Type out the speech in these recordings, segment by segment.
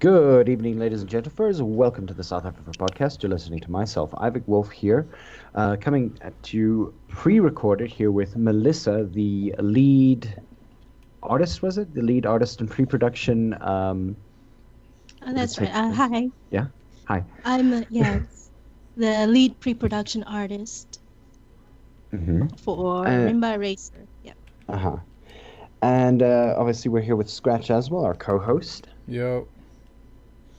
Good evening, ladies and gentlemen. Welcome to the south-afrifur podcast. You're listening to myself, Ivic Wolf here, coming at you pre-recorded here with Melissa, the lead artist, was it? The lead artist in pre-production. Oh, that's right. Hi. Yeah? Hi. I'm, the lead pre-production artist for Rimba Racer. Yeah. Uh-huh. And obviously we're here with Scratch as well, our co-host.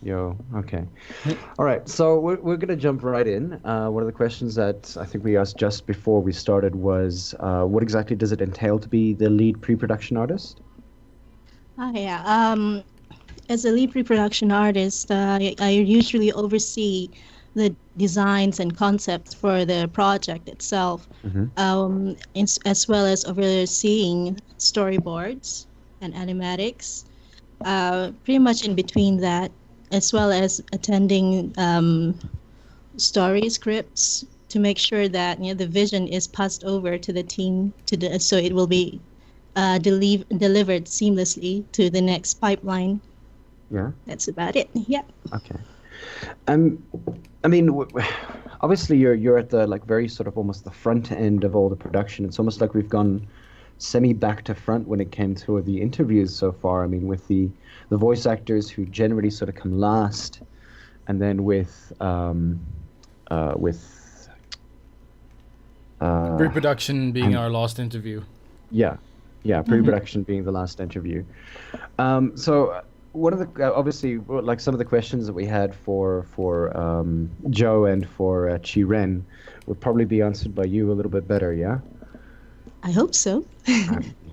Yo, okay. All right, so we're going to jump right in. One of the questions that I think we asked just before we started was, what exactly does it entail to be the lead pre-production artist? As a lead pre-production artist, I usually oversee the designs and concepts for the project itself, as well as overseeing storyboards and animatics. Pretty much in between that, as well as attending story scripts to make sure that the vision is passed over to the team so it will be delivered seamlessly to the next pipeline. Yeah, that's about it. Yeah. Okay. I mean, obviously you're at the very sort of almost the front end of all the production. It's almost like we've gone semi back to front when it came to the interviews so far. I mean, with the voice actors who generally sort of come last, and then with pre-production being our last interview. Yeah, pre-production being the last interview. So one of the obviously some of the questions that we had for Joe and for Chi-Ren would probably be answered by you a little bit better. Yeah. I hope so.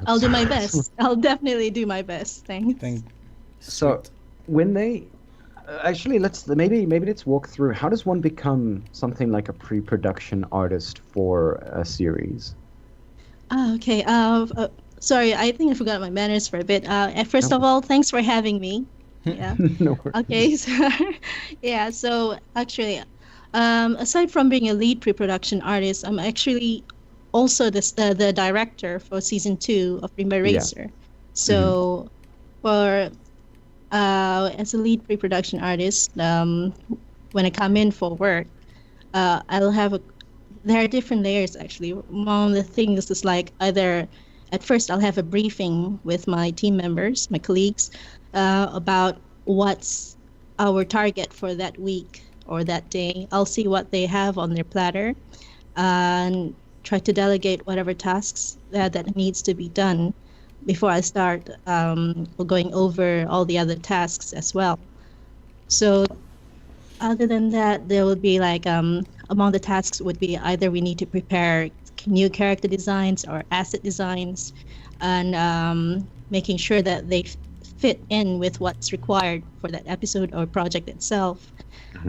I'll do my best. I'll definitely do my best. Thanks. So, when they actually let's walk through, how does one become something like a pre-production artist for a series? Okay. Sorry, I think I forgot my manners for a bit. First of all, thanks for having me. Yeah. No worries. Okay. So actually, aside from being a lead pre-production artist, I'm actually also the director for season 2 of Rimba Racer. So as a lead pre-production artist, when I come in for work, there are different layers actually. One of the things is either at first I'll have a briefing with my team members, my colleagues, about what's our target for that week or that day. I'll see what they have on their platter and try to delegate whatever tasks that needs to be done before I start going over all the other tasks as well. So other than that, there would be among the tasks would be either we need to prepare new character designs or asset designs, and making sure that they fit in with what's required for that episode or project itself.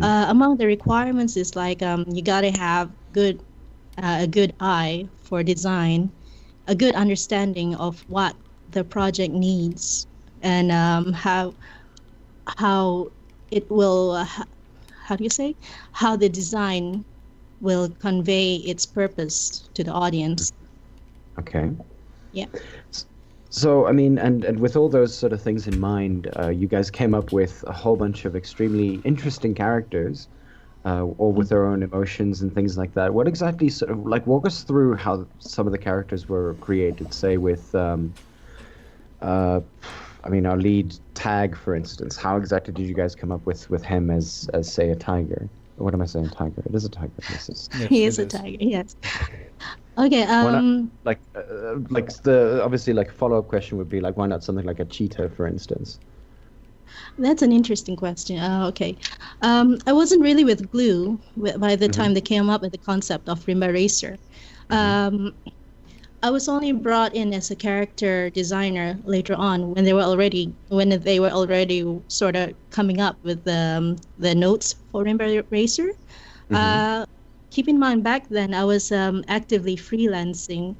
Among the requirements is you gotta have a good eye for design, a good understanding of what the project needs, and how it will how the design will convey its purpose to the audience. Okay. Yeah. So, I mean, and with all those sort of things in mind, you guys came up with a whole bunch of extremely interesting characters, all with their own emotions and things like that. What exactly sort of walk us through how some of the characters were created, say with our lead Tag, for instance. How exactly did you guys come up with him as say a tiger? What am I saying? Tiger. It is a tiger. Yes, he is a tiger. Yes. Okay. The follow-up question would be why not something like a cheetah, for instance? That's an interesting question. Okay. I wasn't really with Glue by the time they came up with the concept of Rimba Racer. I was only brought in as a character designer later on when they were already sort of coming up with the notes for Rimba Racer. Keep in mind, back then I was actively freelancing,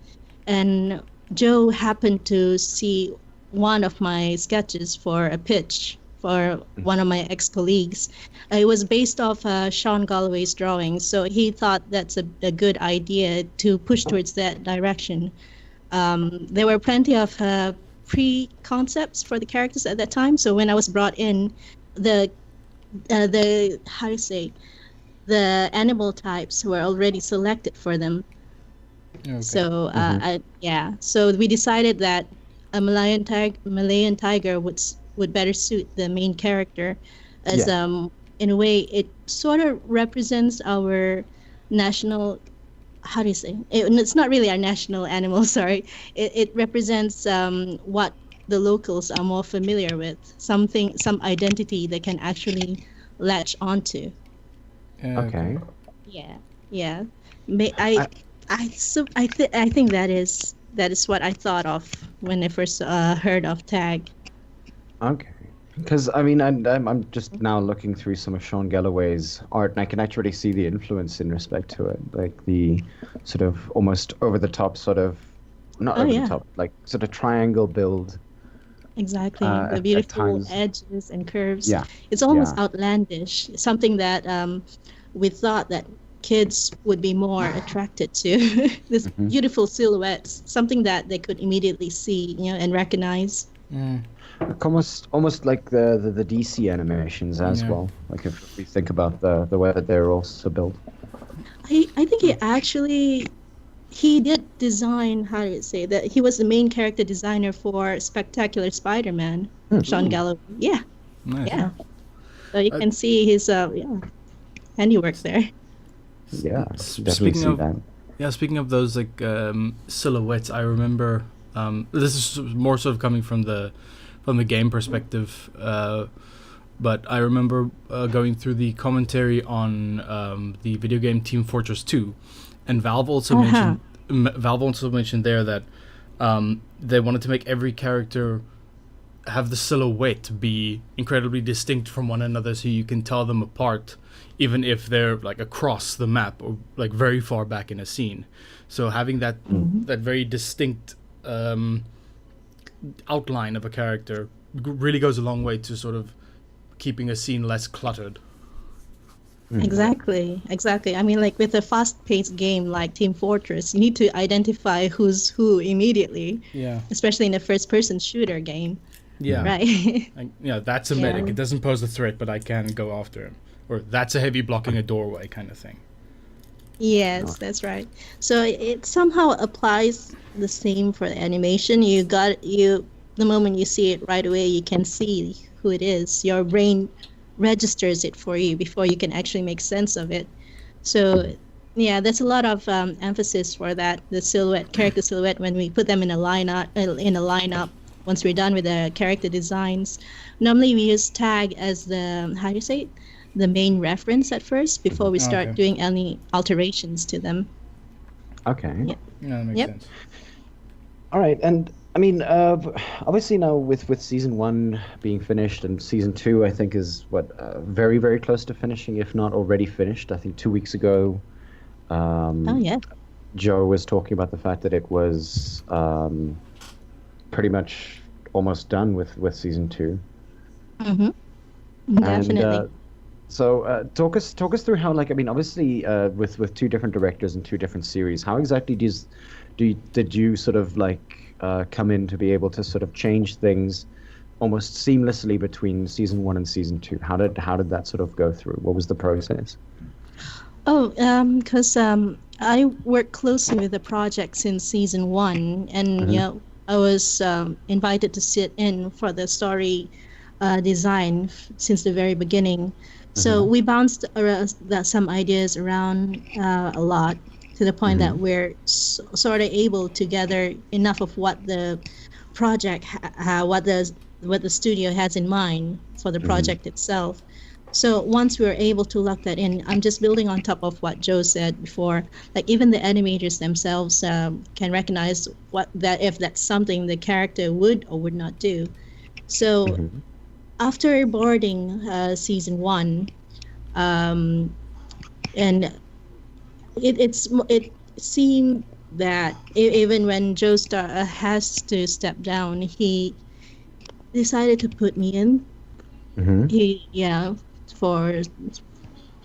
and Joe happened to see one of my sketches for a pitch for one of my ex-colleagues. It was based off Sean Galloway's drawings, so he thought that's a good idea to push towards that direction. There were plenty of pre-concepts for the characters at that time, so when I was brought in, the how to say, the animal types were already selected for them. Okay. So so we decided that a Malayan tiger would better suit the main character, as in a way it sort of represents our national. How do you say? It's not really our national animal. Sorry, it represents what the locals are more familiar with. Some identity they can actually latch onto. Okay. Yeah, yeah. I think that is what I thought of when I first heard of tag. Okay. Because I mean, I'm just now looking through some of Sean Galloway's art, and I can actually see the influence in respect to it, like the sort of almost over the top sort of, not over the top, like sort of triangle build. Exactly, the at beautiful times. edges and curves. Yeah. It's almost outlandish. Something that we thought that kids would be more attracted to. This beautiful silhouettes, something that they could immediately see, and recognize. Almost like the DC animations as well. Like if we think about the way that they're also built. I think he did design, how do you say that, he was the main character designer for Spectacular Spider-Man, Sean Galloway. Yeah. Nice. Yeah. So you can see his handiwork there. Yeah, definitely see that. Yeah, speaking of those like silhouettes, I remember this is more sort of coming from the game perspective, but I remember going through the commentary on the video game Team Fortress 2, and Valve also mentioned there that they wanted to make every character have the silhouette be incredibly distinct from one another, so you can tell them apart, even if they're like across the map or like very far back in a scene. So having that very distinct outline of a character really goes a long way to sort of keeping a scene less cluttered. Exactly. I mean, like with a fast-paced game like Team Fortress, you need to identify who's who immediately. Yeah. Especially in a first-person shooter game. Yeah. Right. That's a medic. It doesn't pose a threat, but I can go after him. Or that's a heavy blocking a doorway kind of thing. Yes, that's right. So it somehow applies the same for the animation. The moment you see it right away, you can see who it is. Your brain registers it for you before you can actually make sense of it. So yeah, there's a lot of emphasis for that, the character silhouette, when we put them in a lineup. Once we're done with the character designs, normally we use tag as the, how do you say it, the main reference at first before we start doing any alterations to them. Okay. Yeah, that makes sense. All right, and I mean, obviously now with season 1 being finished, and season 2 I think is very, very close to finishing, if not already finished. I think 2 weeks ago, Joe was talking about the fact that it was pretty much almost done with season 2. Definitely. And, so talk us through how, like, I mean, obviously with 2 different directors and 2 different series, how exactly did you sort of like come in to be able to sort of change things almost seamlessly between season 1 and season 2? How did that sort of go through? What was the process? Because I worked closely with the project since season 1, and I was invited to sit in for the story design since the very beginning. So we bounced some ideas around a lot, to the point that we're sort of able to gather enough of what the project, what the studio has in mind for the project itself. So once we were able to lock that in, I'm just building on top of what Joe said before. Like even the animators themselves can recognize if that's something the character would or would not do. So after boarding season 1, and it seemed that even when Joe has to step down, he decided to put me in.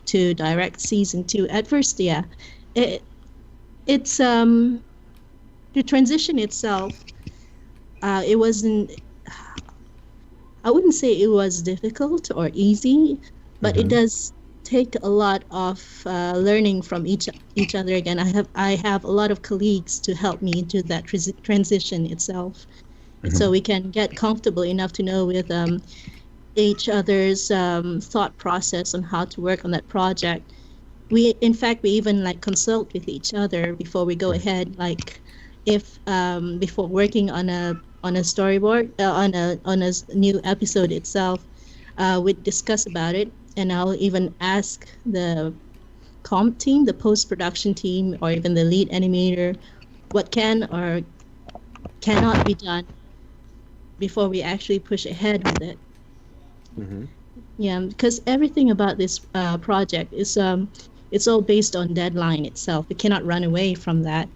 To direct season 2. At first, it's the transition itself. It wasn't. I wouldn't say it was difficult or easy, but it does take a lot of learning from each other. Again, I have a lot of colleagues to help me do that transition itself, so we can get comfortable enough to know with each other's thought process on how to work on that project. In fact, we even like consult with each other before we go ahead. Like, if before working on a storyboard on a new episode itself, we'd discuss about it, and I'll even ask the comp team, the post-production team, or even the lead animator what can or cannot be done before we actually push ahead with it. Yeah, because everything about this project is it's all based on deadline itself. We cannot run away from that.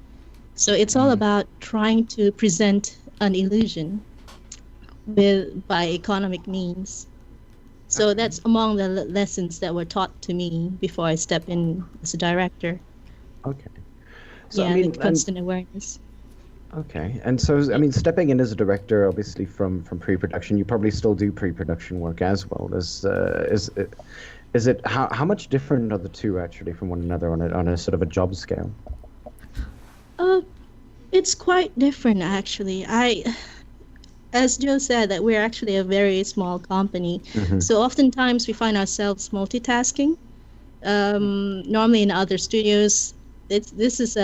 So it's all about trying to present an illusion by economic means. So that's among the lessons that were taught to me before I step in as a director. Okay. So, yeah, I mean, the constant awareness. Okay, and so I mean, stepping in as a director, obviously from pre-production, you probably still do pre-production work as well. Is it how much different are the two actually from one another on a sort of a job scale? It's quite different actually. As Joe said, that we're actually a very small company, so oftentimes we find ourselves multitasking. Normally in other studios, this is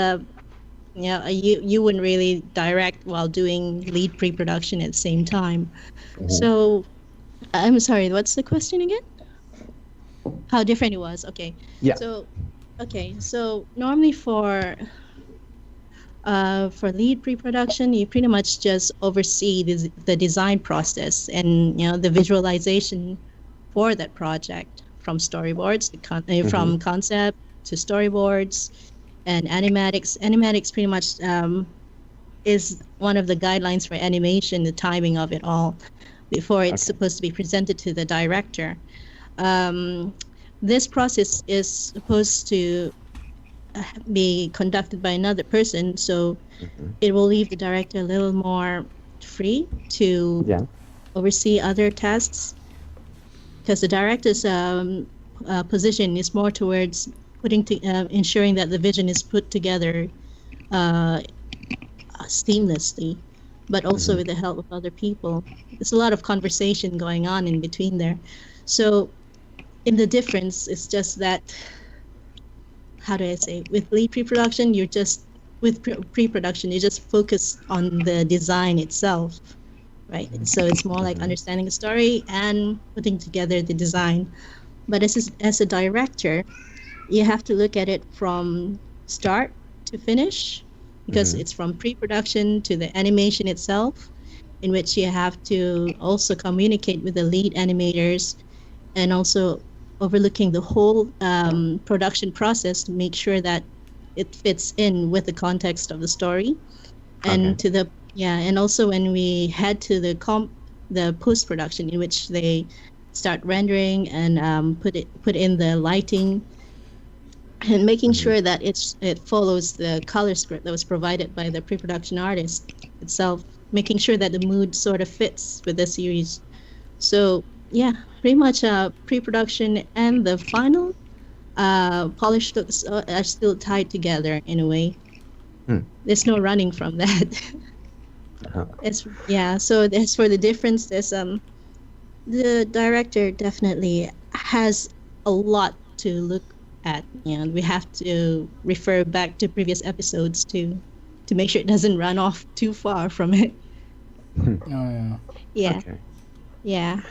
you wouldn't really direct while doing lead pre-production at the same time. So, I'm sorry, what's the question again? How different it was? Okay. Yeah. So normally for lead pre-production, you pretty much just oversee the design process and the visualization for that project, from storyboards from concept to storyboards. And animatics pretty much is one of the guidelines for animation, the timing of it all, before it's supposed to be presented to the director. This process is supposed to be conducted by another person, so it will leave the director a little more free to oversee other tasks, because the director's position is more towards ensuring that the vision is put together seamlessly, but also with the help of other people. There's a lot of conversation going on in between there. So in the difference, it's just that, how do I say, with lead pre-production, you just focus on the design itself, right? So it's more like understanding the story and putting together the design. But as a director, you have to look at it from start to finish, because it's from pre-production to the animation itself, in which you have to also communicate with the lead animators, and also overlooking the whole production process to make sure that it fits in with the context of the story. And and also when we head to the post-production, in which they start rendering and put in the lighting, and making sure that it follows the color script that was provided by the pre-production artist itself, making sure that the mood sort of fits with the series. So yeah, pretty much pre-production and the final polished looks are still tied together in a way. There's no running from that. So as for the difference, there's the director definitely has a lot to look at. We have to refer back to previous episodes to make sure it doesn't run off too far from it. Yeah.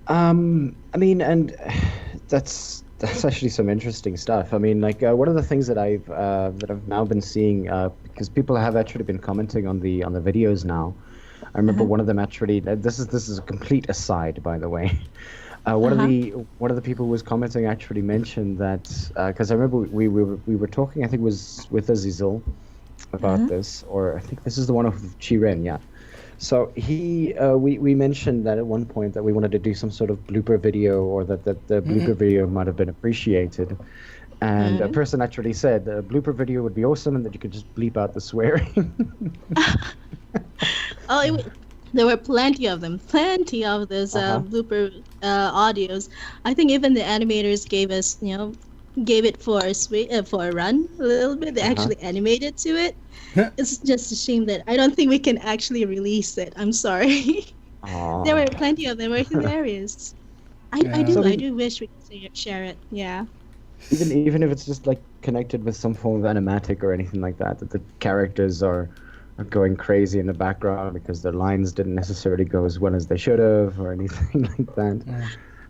I mean, and that's actually some interesting stuff. I mean, like one of the things that I've now been seeing, because people have actually been commenting on the videos now. I remember one of them actually. This is a complete aside, by the way. One of the people who was commenting actually mentioned that, because I remember we were talking, I think it was with Azizul about this, or I think this is the one of Chiren, yeah. So we mentioned that at one point that we wanted to do some sort of blooper video, or that the blooper video might have been appreciated. And a person actually said a blooper video would be awesome, and that you could just bleep out the swearing. There were plenty of them, plenty of those blooper audios. I think even the animators gave us, gave it for for a run a little bit. They actually animated to it. It's just a shame that I don't think we can actually release it. I'm sorry. There were plenty of them. They were hilarious. I do wish we could share it. Yeah. Even if it's just like connected with some form of animatic or anything like that, that the characters are going crazy in the background because their lines didn't necessarily go as well as they should have or anything like that.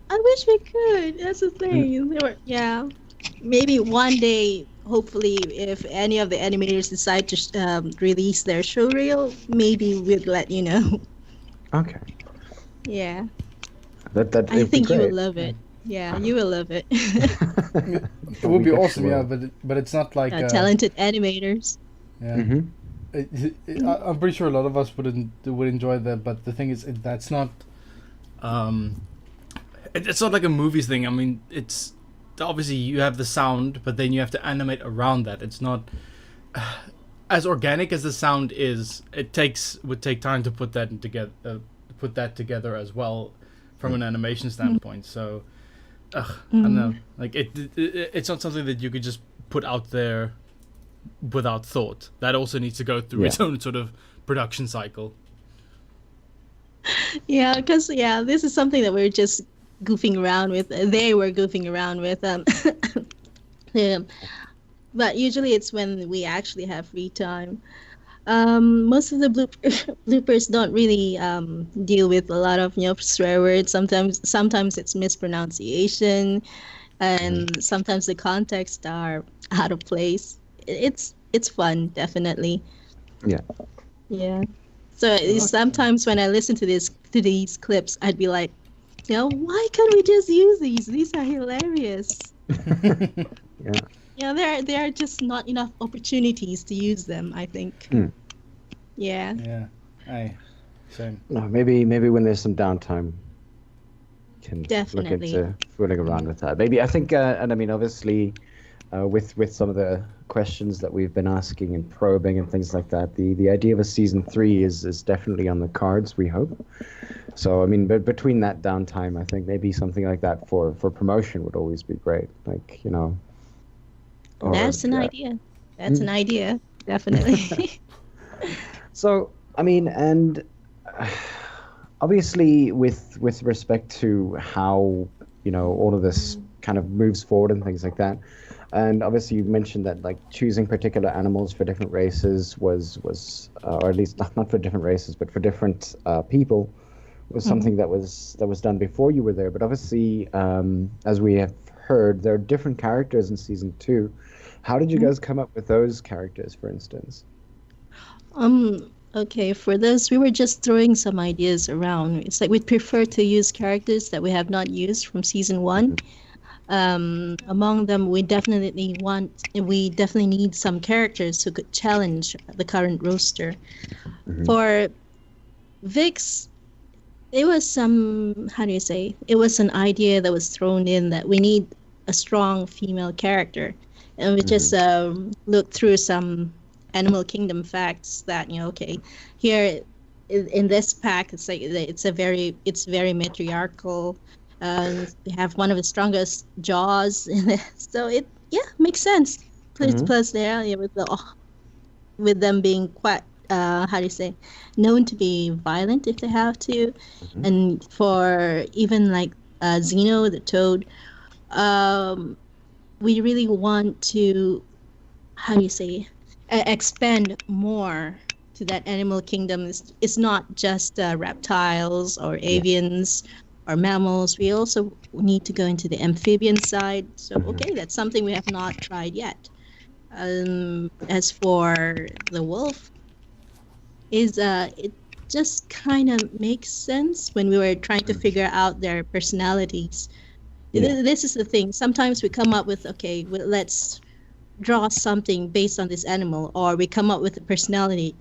I wish we could. That's the thing. They were, maybe one day, hopefully, if any of the animators decide to release their show reel, maybe we'd let you know. Okay. Yeah. I think you will love it. Yeah, you will love it. It would be awesome, yeah, but it's not like talented animators. Yeah. Mm-hmm. I'm pretty sure a lot of us would enjoy that, but the thing is, that's not. It's not like a movies thing. I mean, it's obviously you have the sound, but then you have to animate around that. It's not as organic as the sound is. It would take time to put that together as well, from an animation standpoint. So, I don't know. Like it's not something that you could just put out there without thought. That also needs to go through its own sort of production cycle. Yeah, because this is something that we're just goofing around with. They were goofing around with. But usually it's when we actually have free time. Most of the bloopers don't really deal with a lot of swear words. Sometimes it's mispronunciation, and sometimes the context are out of place. It's fun, definitely. Yeah. So sometimes when I listen to these clips, I'd be like, why can't we just use these? These are hilarious. There are just not enough opportunities to use them, I think. Yeah. Same. No, maybe when there's some downtime, can definitely look into fooling around with that. Maybe I think, and I mean, obviously, with some of the questions that we've been asking and probing and things like that, the idea of a season 3 is definitely on the cards, we hope. So I mean, but between that downtime, I think maybe something like that for promotion would always be great. Like that's an idea. That's an idea, definitely. So I mean, and obviously with respect to how all of this kind of moves forward and things like that. And obviously, you mentioned that like choosing particular animals for different races was or at least not for different races, but for different people, was something that was done before you were there. But obviously, as we have heard, there are different characters in season 2. How did you guys come up with those characters, for instance? Okay, for this, we were just throwing some ideas around. It's like we'd prefer to use characters that we have not used from season 1. Among them, we definitely need some characters who could challenge the current roster. For Vix, it was it was an idea that was thrown in that we need a strong female character, and we just looked through some Animal Kingdom facts that here in this pack it's very matriarchal. We have one of the strongest jaws, so it makes sense. Plus there with them being quite known to be violent if they have to, and for even like Xeno the Toad, we really want to expand more to that Animal Kingdom. It's not just reptiles or avians or mammals. We also need to go into the amphibian side. So that's something we have not tried yet. As for the wolf, it just kind of makes sense when we were trying to figure out their personalities. This is the thing. Sometimes we come up with let's draw something based on this animal, or we come up with a personality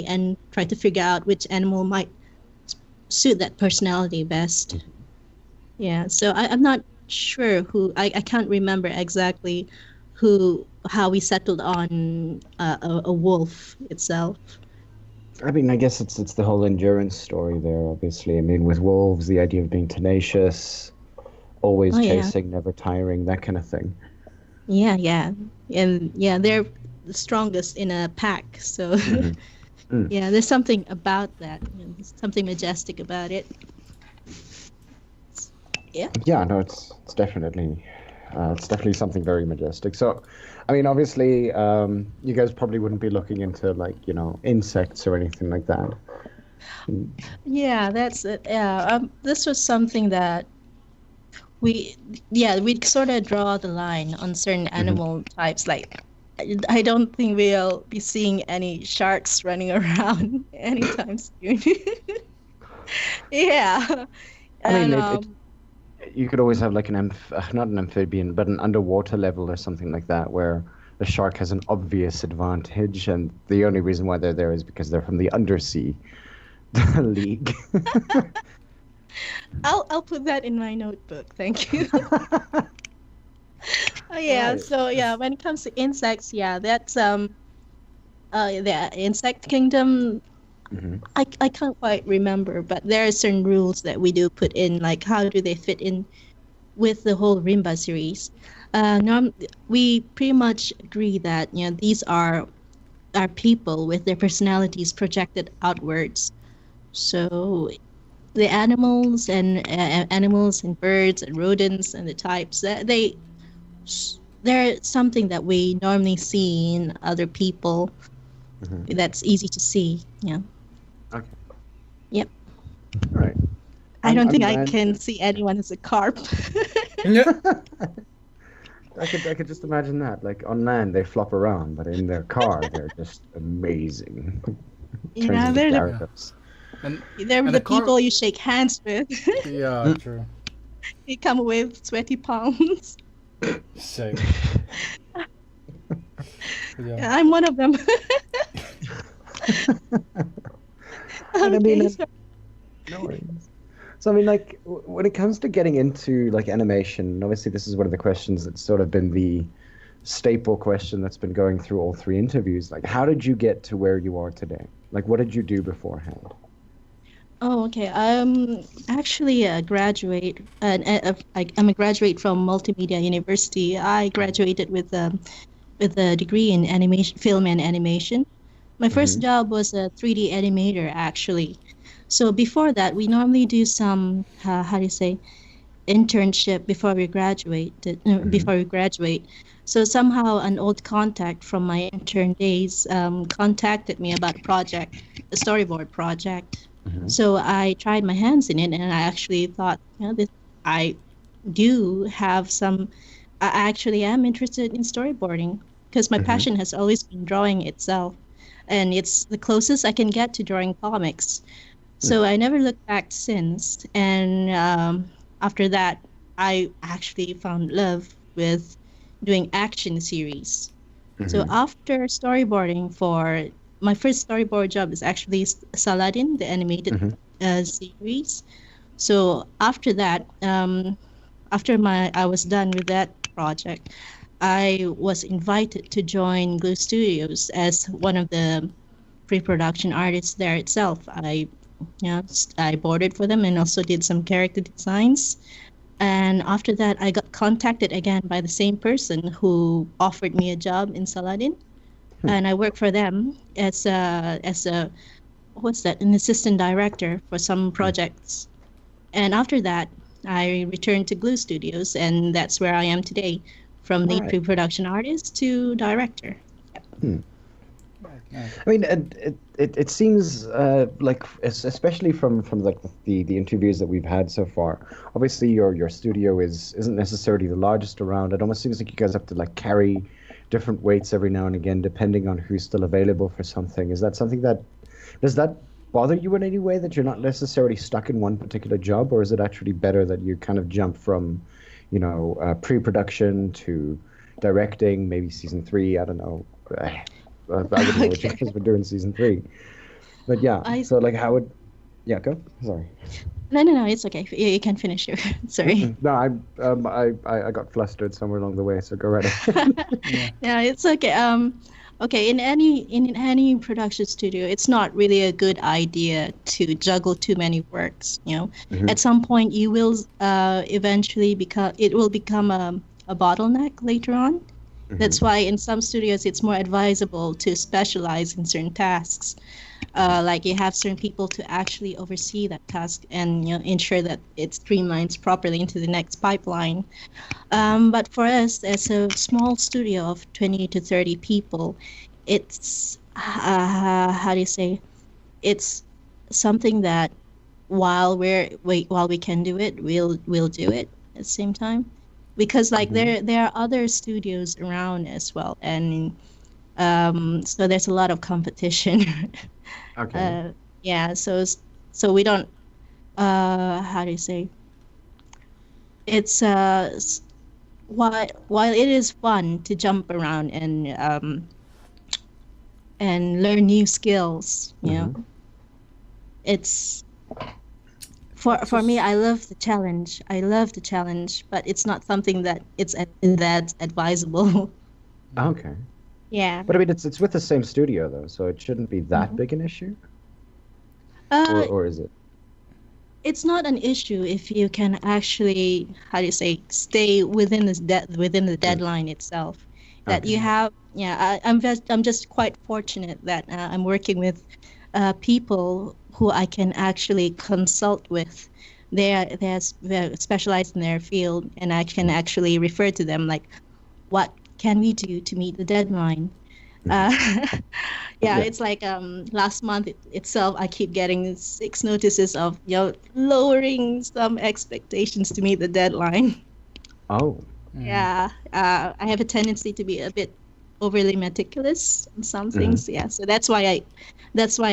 and try to figure out which animal might suit that personality best. So I'm not sure I can't remember exactly how we settled on a wolf itself. I mean, I guess it's the whole endurance story there, obviously. I mean, with wolves, the idea of being tenacious, always Oh yeah, chasing, never tiring, that kind of thing. yeah, and yeah, they're the strongest in a pack. So Hmm. Mm. yeah, there's something about that. There's something majestic about it. Yeah. Yeah, no, it's definitely something very majestic. So, I mean, obviously, you guys probably wouldn't be looking into like, insects or anything like that. Mm. Yeah, that's it. Yeah, this was something that we, yeah, we'd sort of draw the line on certain Mhm. animal types. Like, I don't think we'll be seeing any sharks running around anytime soon. Yeah, I mean, and you could always have like not an amphibian, but an underwater level or something like that, where the shark has an obvious advantage, and the only reason why they're there is because they're from the undersea league. I'll put that in my notebook. Thank you. Oh yeah, Right. so yeah, when it comes to insects, yeah, that's the insect kingdom. Hmm. I can't quite remember, but there are certain rules that we do put in, like how do they fit in with the whole Rimba series. We pretty much agree that these are people with their personalities projected outwards. So the animals and birds and rodents and the types that they're something that we normally see in other people. Hmm. That's easy to see. Yeah. Okay. Yep. Right. I don't I'm think I glad. can see anyone as a carp. Yeah. I could just imagine that. Like on land, they flop around, but in their car, they're just amazing. Turns Yeah, into Yeah. Gyarados. And they're and the a car. people you shake hands with. Yeah, true. They come with sweaty palms. Same. Yeah. Yeah, I'm one of them. And I mean, Okay, so no worries. So I mean, like when it comes to getting into like animation, obviously this is one of the questions that's sort of been the staple question that's been going through all three interviews. Like, how did you get to where you are today? Like, what did you do beforehand? oh, okay. I'm actually a graduate, I'm a graduate from Multimedia University. I graduated with a degree in animation, film and animation. My first Hmm. job was a 3D animator, actually. So before that, we normally do some, how do you say, internship Hmm. before we graduate. So somehow an old contact from my intern days contacted me about a storyboard project. Hmm. So I tried my hands in it, and I actually thought, I do have some. I actually am interested in storyboarding because my Hmm. passion has always been drawing itself, and it's the closest I can get to drawing comics. So I never looked back since. And after that, I actually found love with doing action series. So Hmm. after storyboarding for my first storyboard job is actually Saladin, the animated Hmm. series. So after that, after I was done with that project, I was invited to join Glue Studios as one of the pre-production artists there itself. I boarded for them and also did some character designs. And after that, I got contacted again by the same person who offered me a job in Saladin, and I worked for them as a what's that, an assistant director for some projects. And after that, I returned to Glue Studios, and that's where I am today, from lead Right. pre-production artist to director. Hmm. Nice. I mean, it seems like, especially from like the interviews that we've had so far. Obviously, your studio isn't necessarily the largest around. It almost seems like you guys have to like carry different weights every now and again, depending on who's still available for something. Is that something that does that bother you in any way, that you're not necessarily stuck in one particular job, or is it actually better that you kind of jump from, pre-production to directing, maybe season three? I don't know. I wouldn't know what you Okay. guys would do in season three. But yeah, I so like how would yeah, go? Sorry. No, it's okay. You can finish your. Sorry. Mm-mm. No, I got flustered somewhere along the way, so go right ahead. Yeah. Yeah, it's okay. okay, in any production studio, it's not really a good idea to juggle too many works. Mm-hmm. At some point you will eventually become a bottleneck later on. That's why in some studios it's more advisable to specialize in certain tasks. Like you have certain people to actually oversee that task and ensure that it streamlines properly into the next pipeline. But for us, as a small studio of 20 to 30 people, it's how do you say? It's something that while we can do it, we'll do it at the same time, because like there are other studios around as well, and so there's a lot of competition. Okay. Yeah, so we don't how do you say? It's while it is fun to jump around and learn new skills, it's for me, I love the challenge. But it's not something that's advisable. Okay. Yeah. But I mean, it's with the same studio though, so it shouldn't be that big an issue. Or is it? It's not an issue if you can actually, how do you say, stay within the deadline itself. That you have, I'm just quite fortunate that I'm working with people who I can actually consult with. They're specialized in their field, and I can actually refer to them like, what can we do to meet the deadline? It's like last month itself, I keep getting 6 notices of lowering some expectations to meet the deadline. Oh. Yeah, I have a tendency to be a bit overly meticulous on some things. Yeah, so that's why I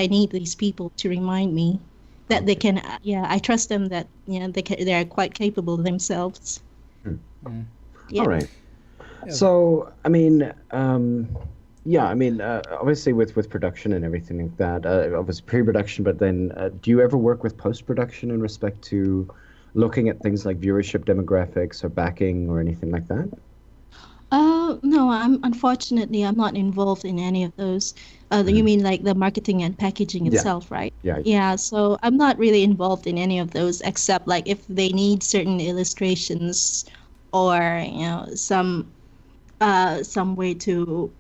need these people to remind me that they can. I trust them that they're quite capable themselves. Yeah. All right. Yeah. So I mean, obviously with production and everything like that, obviously pre-production, but then do you ever work with post-production in respect to looking at things like viewership demographics or backing or anything like that? No, unfortunately I'm not involved in any of those. You mean like the marketing and packaging itself, right? Yeah. Yeah, so I'm not really involved in any of those, except like if they need certain illustrations or some way to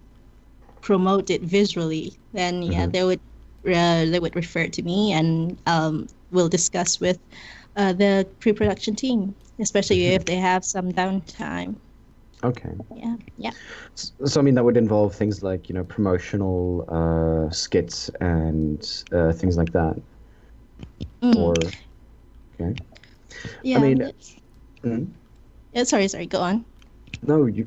promote it visually, then they would refer to me, and we'll discuss with the pre-production team, especially if they have some downtime. Okay. Yeah. So I mean, that would involve things like promotional skits and things like that. Or okay. Yeah. I mean. Yeah, sorry. Go on. No, you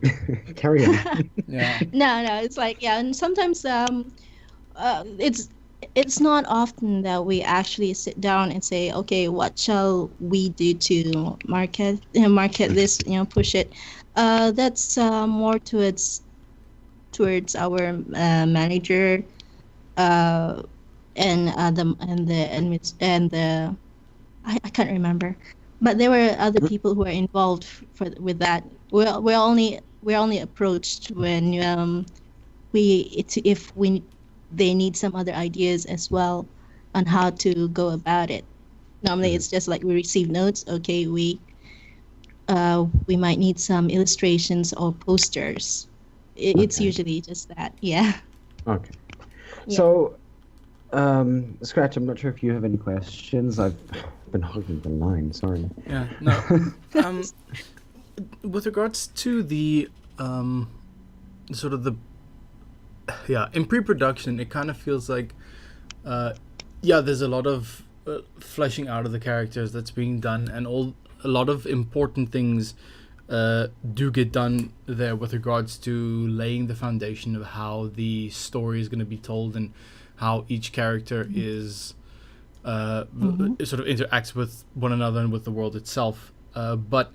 carry on. Yeah. No. It's like and sometimes it's not often that we actually sit down and say, okay, what shall we do to market this, push it. That's more towards our manager, and the I can't remember, but there were other people who were involved with that. We're only approached when they need some other ideas as well on how to go about it. Normally, it's just like we receive notes. Okay, we might need some illustrations or posters. It's usually just that. Yeah. Okay. Yeah. So, Scratch, I'm not sure if you have any questions. I've been hogging the line. Sorry. Yeah. No. With regards to the sort of the in pre-production, it kind of feels like there's a lot of fleshing out of the characters that's being done, and a lot of important things do get done there with regards to laying the foundation of how the story is going to be told and how each character is sort of interacts with one another and with the world itself. But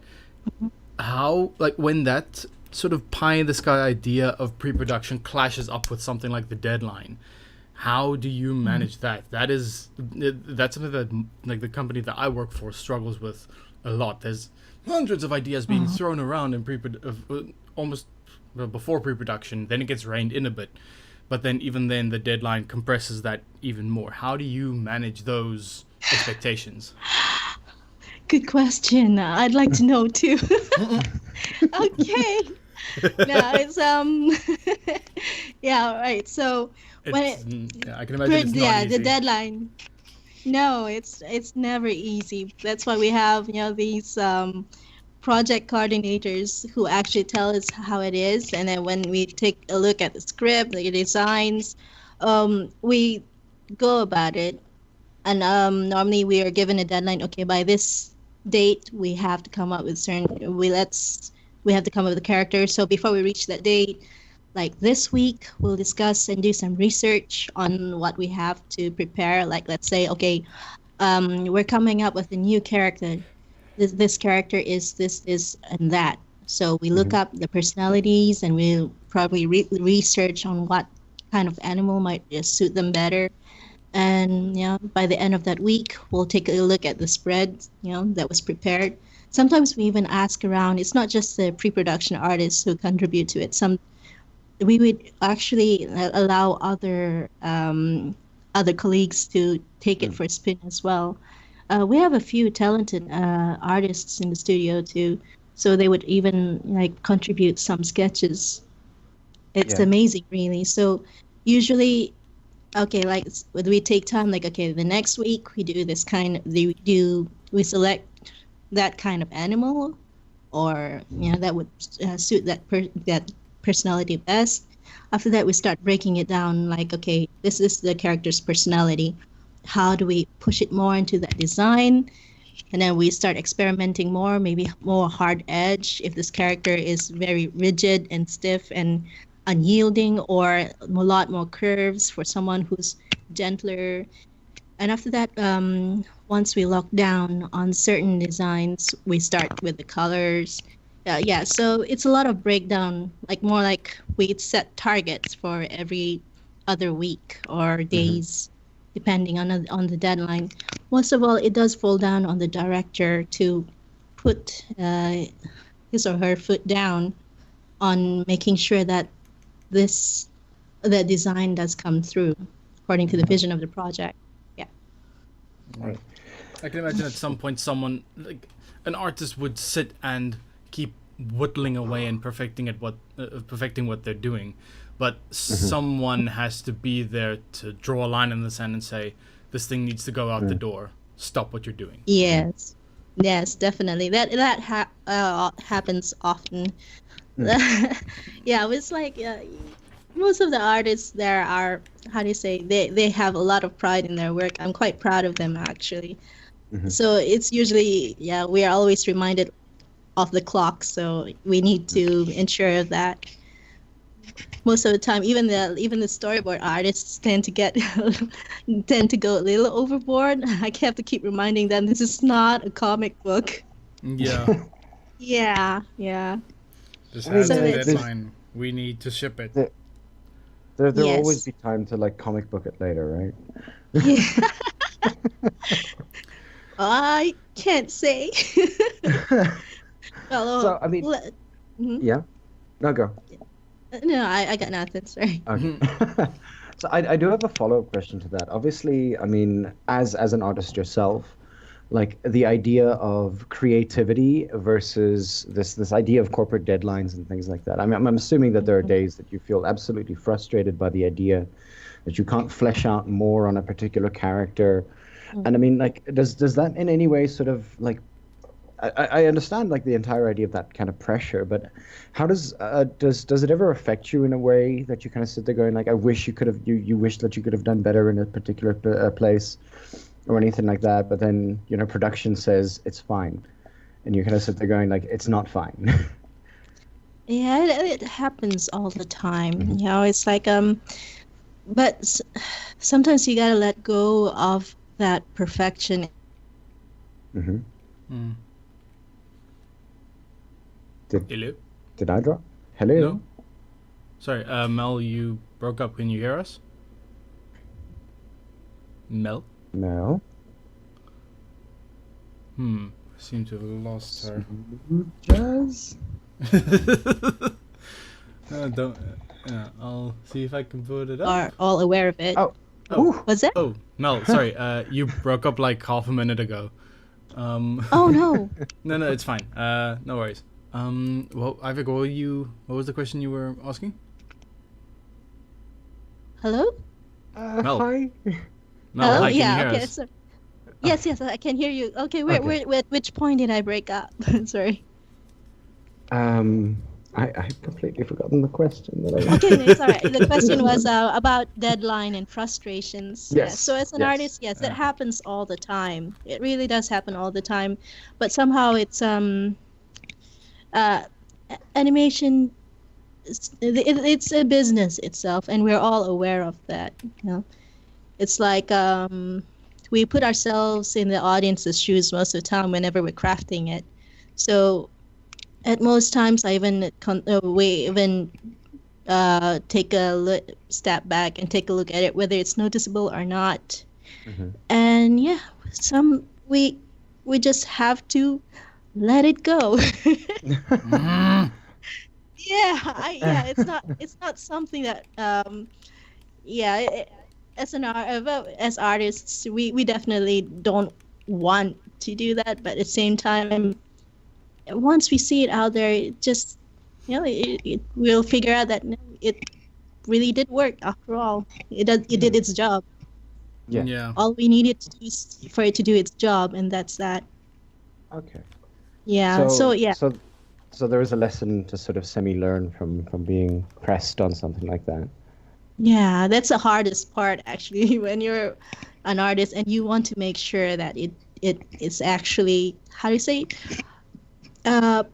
how, like, when that sort of pie in the sky idea of pre-production clashes up with something like the deadline, how do you manage that? That's something that, like, the company that I work for struggles with a lot. There's hundreds of ideas being thrown around in almost before pre-production. Then it gets reined in a bit. but then even then the deadline compresses that even more. How do you manage those expectations? Good question. I'd like to know too. Okay. No, it's yeah, right. So when I can imagine it's not easy. the deadline. No, it's never easy. That's why we have, these project coordinators who actually tell us how it is, and then when we take a look at the script, the designs, we go about it. And normally we are given a deadline. Okay, by this date we have to come up with we have to come up with a character. So before we reach that date, like this week, we'll discuss and do some research on what we have to prepare. Like, let's say, okay, we're coming up with a new character. This character is this, and that. So we look up the personalities, and we'll probably research on what kind of animal might suit them better. And by the end of that week, we'll take a look at the spread, that was prepared. Sometimes we even ask around. It's not just the pre-production artists who contribute to it. We would actually allow other colleagues to take it for a spin as well. We have a few talented artists in the studio too, so they would even contribute some sketches. It's amazing, really. So usually, okay, we take time. Okay, the next week we do this we select that kind of animal, or that would suit that personality best. After that, we start breaking it down. Okay, this is the character's personality. How do we push it more into that design? And then we start experimenting more, maybe more hard edge if this character is very rigid and stiff and unyielding, or a lot more curves for someone who's gentler. And after that, once we lock down on certain designs, we start with the colors. So it's a lot of breakdown, more like we set targets for every other week or days, depending on the deadline. Most of all, it does fall down on the director to put his or her foot down on making sure that the design does come through according to the vision of the project. Right. I can imagine at some point someone, an artist, would sit and keep whittling away and perfecting what they're doing, but someone has to be there to draw a line in the sand and say, this thing needs to go out the door. Stop what you're doing. Yes, definitely. That happens often. It's most of the artists there are, how do you say, they have a lot of pride in their work. I'm quite proud of them, actually. So it's usually, we are always reminded of the clock, so we need to ensure that most of the time, even the storyboard artists tend to go a little overboard. I have to keep reminding them this is not a comic book. Yeah. This has a deadline. We need to ship it. There'll always be time to comic book it later, right? Yeah. I can't say. Well, so I mean, yeah. No, go. No, I got nothing. Sorry. Okay. So I do have a follow-up question to that. Obviously, I mean, as an artist yourself, the idea of creativity versus this idea of corporate deadlines and things like that. I mean, I'm assuming that there are days that you feel absolutely frustrated by the idea that you can't flesh out more on a particular character. And I mean, does that in any way sort of I understand the entire idea of that kind of pressure, but how does it ever affect you in a way that you kind of sit there going I wish you wish that you could have done better in a particular place or anything like that, but then production says it's fine, and you kind of sit there going it's not fine. Yeah, it happens all the time. It's but sometimes you gotta let go of that perfection. Hello? Did I drop? Hello? No. Sorry, Mel, you broke up. Can you hear us? Mel? No. I seem to have lost her. Jazz? Don't. I'll see if I can put it up. are all aware of it. Oh. Oh. Ooh. What's that? Oh, Mel, sorry. You broke up like half a minute ago. Oh no. No, it's fine. No worries. Well, Ivik, what was the question you were asking? Hello? Mel. Hi. Mel, Hello? hi, can Yeah. you hear Okay. us? So, yes, I can hear you. Okay. Okay. Where, which point did I break up? Sorry. I completely forgotten the question that I. Okay, it's all right. The question was about deadline and frustrations. Yeah. Yes, So as an yes. artist, yes, that happens all the time. It really does happen all the time, but somehow it's animation. It's a business itself, and we're all aware of that. You know, it's like we put ourselves in the audience's shoes most of the time whenever we're crafting it. So at most times, I even take a step back and take a look at it, whether it's noticeable or not. Mhm. And yeah, we just have to let it go. It's not something that as artists we definitely don't want to do that, but at the same time, once we see it out there, it just we'll figure out that it really did work after all. It did its job. Yeah. Yeah. All we needed to do is for it to do its job, and that's that. Okay. Yeah. So yeah. So there is a lesson to sort of semi-learn from being pressed on something like that. Yeah, that's the hardest part actually when you're an artist and you want to make sure that it's actually, how do you say,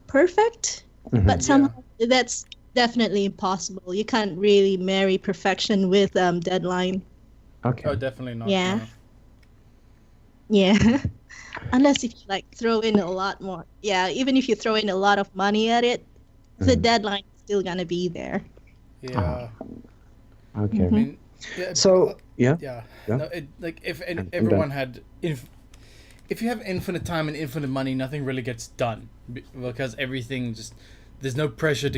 perfect. Mhm. But somehow that's definitely impossible. You can't really marry perfection with deadline. Okay. Oh, definitely not. Yeah. no. Yeah. Unless if you like throw in a lot more. Yeah, even if you throw in a lot of money at it, the deadline is still gonna be there. Yeah. Okay. Mhm. I mean, yeah. So yeah. Yeah. Yeah. No, like if I'm everyone done. had if you have infinite time and infinite money, nothing really gets done because everything just there's no pressure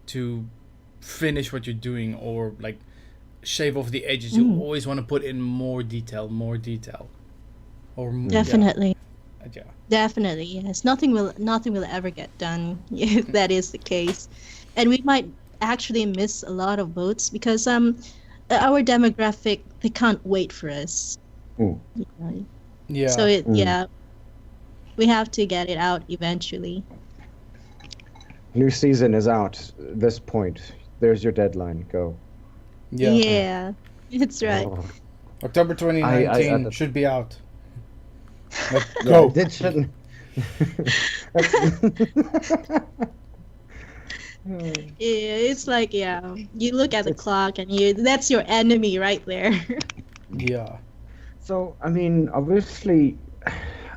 to finish what you're doing or like shave off the edges. You always want to put in more detail. Or Definitely. Yeah. Definitely, yes. Nothing will ever get done if that is the case. And we might actually miss a lot of votes because our demographic, they can't wait for us. Mm. You know? Yeah. So we have to get it out eventually. New season is out. This point, there's your deadline. Go. Yeah, it's right. Oh. October 2019 I- should be out. Like, Yeah, go. it shouldn't. Yeah, it's like you look at the clock and that's your enemy right there. Yeah. So, I mean, obviously,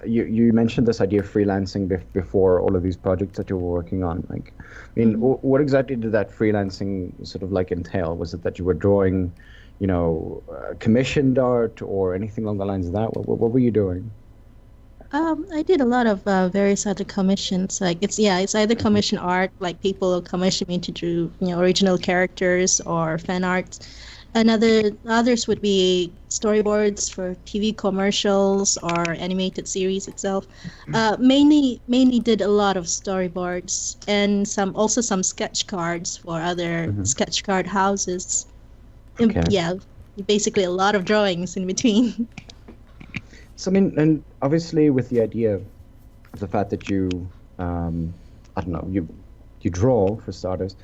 you mentioned this idea of freelancing before all of these projects that you were working on. Like, I mean, what exactly did that freelancing sort of like entail? Was it that you were drawing, commissioned art or anything along the lines of that? What were you doing? I did a lot of various other commissions. Like it's either commission art, like people will commission me to do original characters or fan art. Others would be storyboards for TV commercials or animated series itself. Mainly did a lot of storyboards and some sketch cards for other sketch card houses. Okay. Yeah, basically a lot of drawings in between. So, I mean, and obviously with the idea of the fact that you, you draw for starters,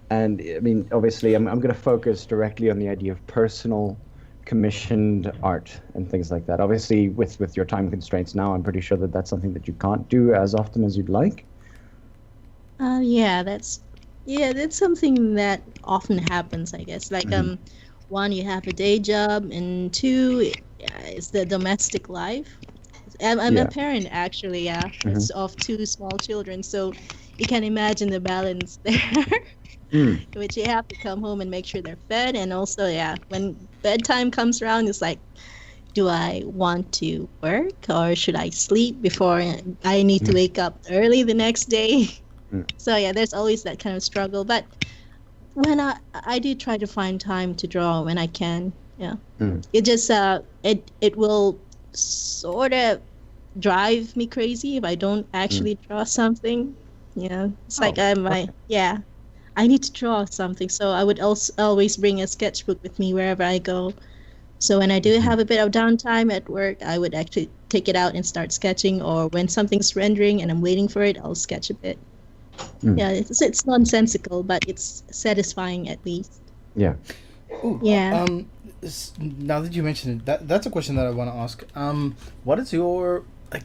and I mean, obviously I'm going to focus directly on the idea of personal commissioned art and things like that. Obviously with your time constraints now, I'm pretty sure that that's something that you can't do as often as you'd like. That's something that often happens, I guess. Like one, you have a day job, and two, it's the domestic life. I'm a parent actually, it's of two small children, so you can imagine the balance there. Which you have to come home and make sure they're fed, and also when bedtime comes around, it's like, do I want to work or should I sleep before I need to wake up early the next day? So there's always that kind of struggle, but when I do try to find time to draw when I can. Yeah. Mm. It just it will sort of drive me crazy if I don't actually draw something. Yeah. It's like yeah. I need to draw something, so I would also always bring a sketchbook with me wherever I go. So when I do have a bit of downtime at work, I would actually take it out and start sketching, or when something's rendering and I'm waiting for it, I'll sketch a bit. Yeah, it's nonsensical, but it's satisfying at least. Yeah. Ooh, Yeah. Now that you mentioned it, that's a question that I want to ask. What is your like?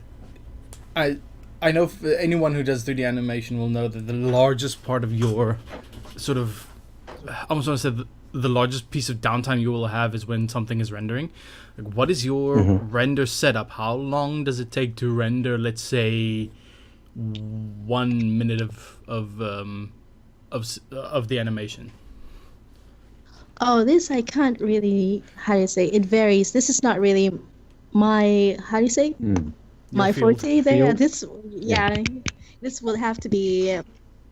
I know anyone who does 3D animation will know that the largest part of your sort of, I almost want to say the largest piece of downtime you will have is when something is rendering. Like, what is your render setup? How long does it take to render, let's say, 1 minute of the animation? Oh, this I can't really, how do you say, it varies. This is not really my, how do you say, my forte there. Field? This, this will have to be,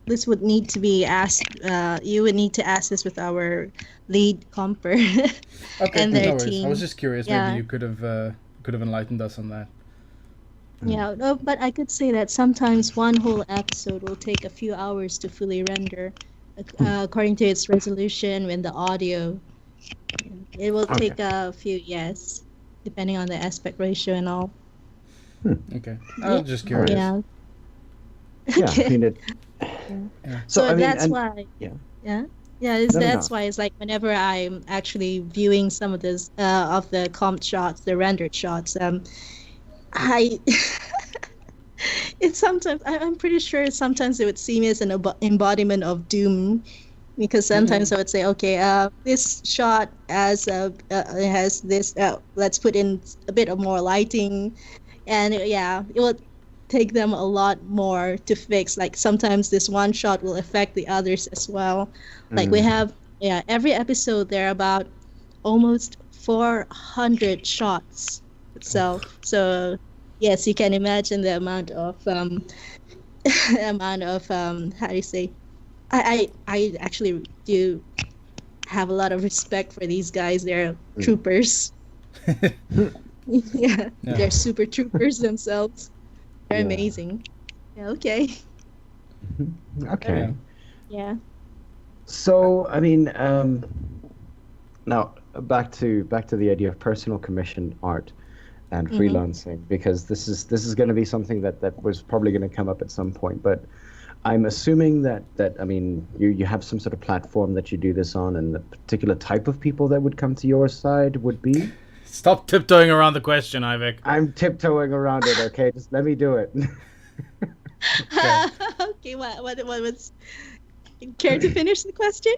this would need to be asked, you would need to ask this with our lead comper Okay, and their no worries. team. I was just curious. Yeah. Maybe you could have enlightened us on that. Yeah, no, but I could say that sometimes one whole episode will take a few hours to fully render, according to its resolution and the audio. It will take a few, yes, depending on the aspect ratio and all. Okay, I was just curious. Yeah. Yeah. I mean, it, Yeah. So I mean, that's and- why. yeah. Yeah. Yeah, No, that's no. why it's like whenever I'm actually viewing some of this of the comped shots, the rendered shots, I it's sometimes I'm pretty sure sometimes it would see me as an embodiment of doom, because sometimes I would say, okay, this shot has this. Let's put in a bit of more lighting, and it will take them a lot more to fix. Like sometimes this one shot will affect the others as well. Like we have every episode there are about almost 400 shots. So yes, you can imagine the amount of how do you say? I actually do have a lot of respect for these guys. They're troopers. Yeah, they're super troopers themselves. They're amazing. Yeah, okay. Okay. Yeah. So, I mean, now back to the idea of personal commission art and freelancing, because this is going to be something that was probably going to come up at some point. But I'm assuming that I mean, you have some sort of platform that you do this on, and the particular type of people that would come to your side would be. Stop tiptoeing around the question, Ivek. I'm tiptoeing around it. Okay, just let me do it. Okay. What was? Care to finish the question?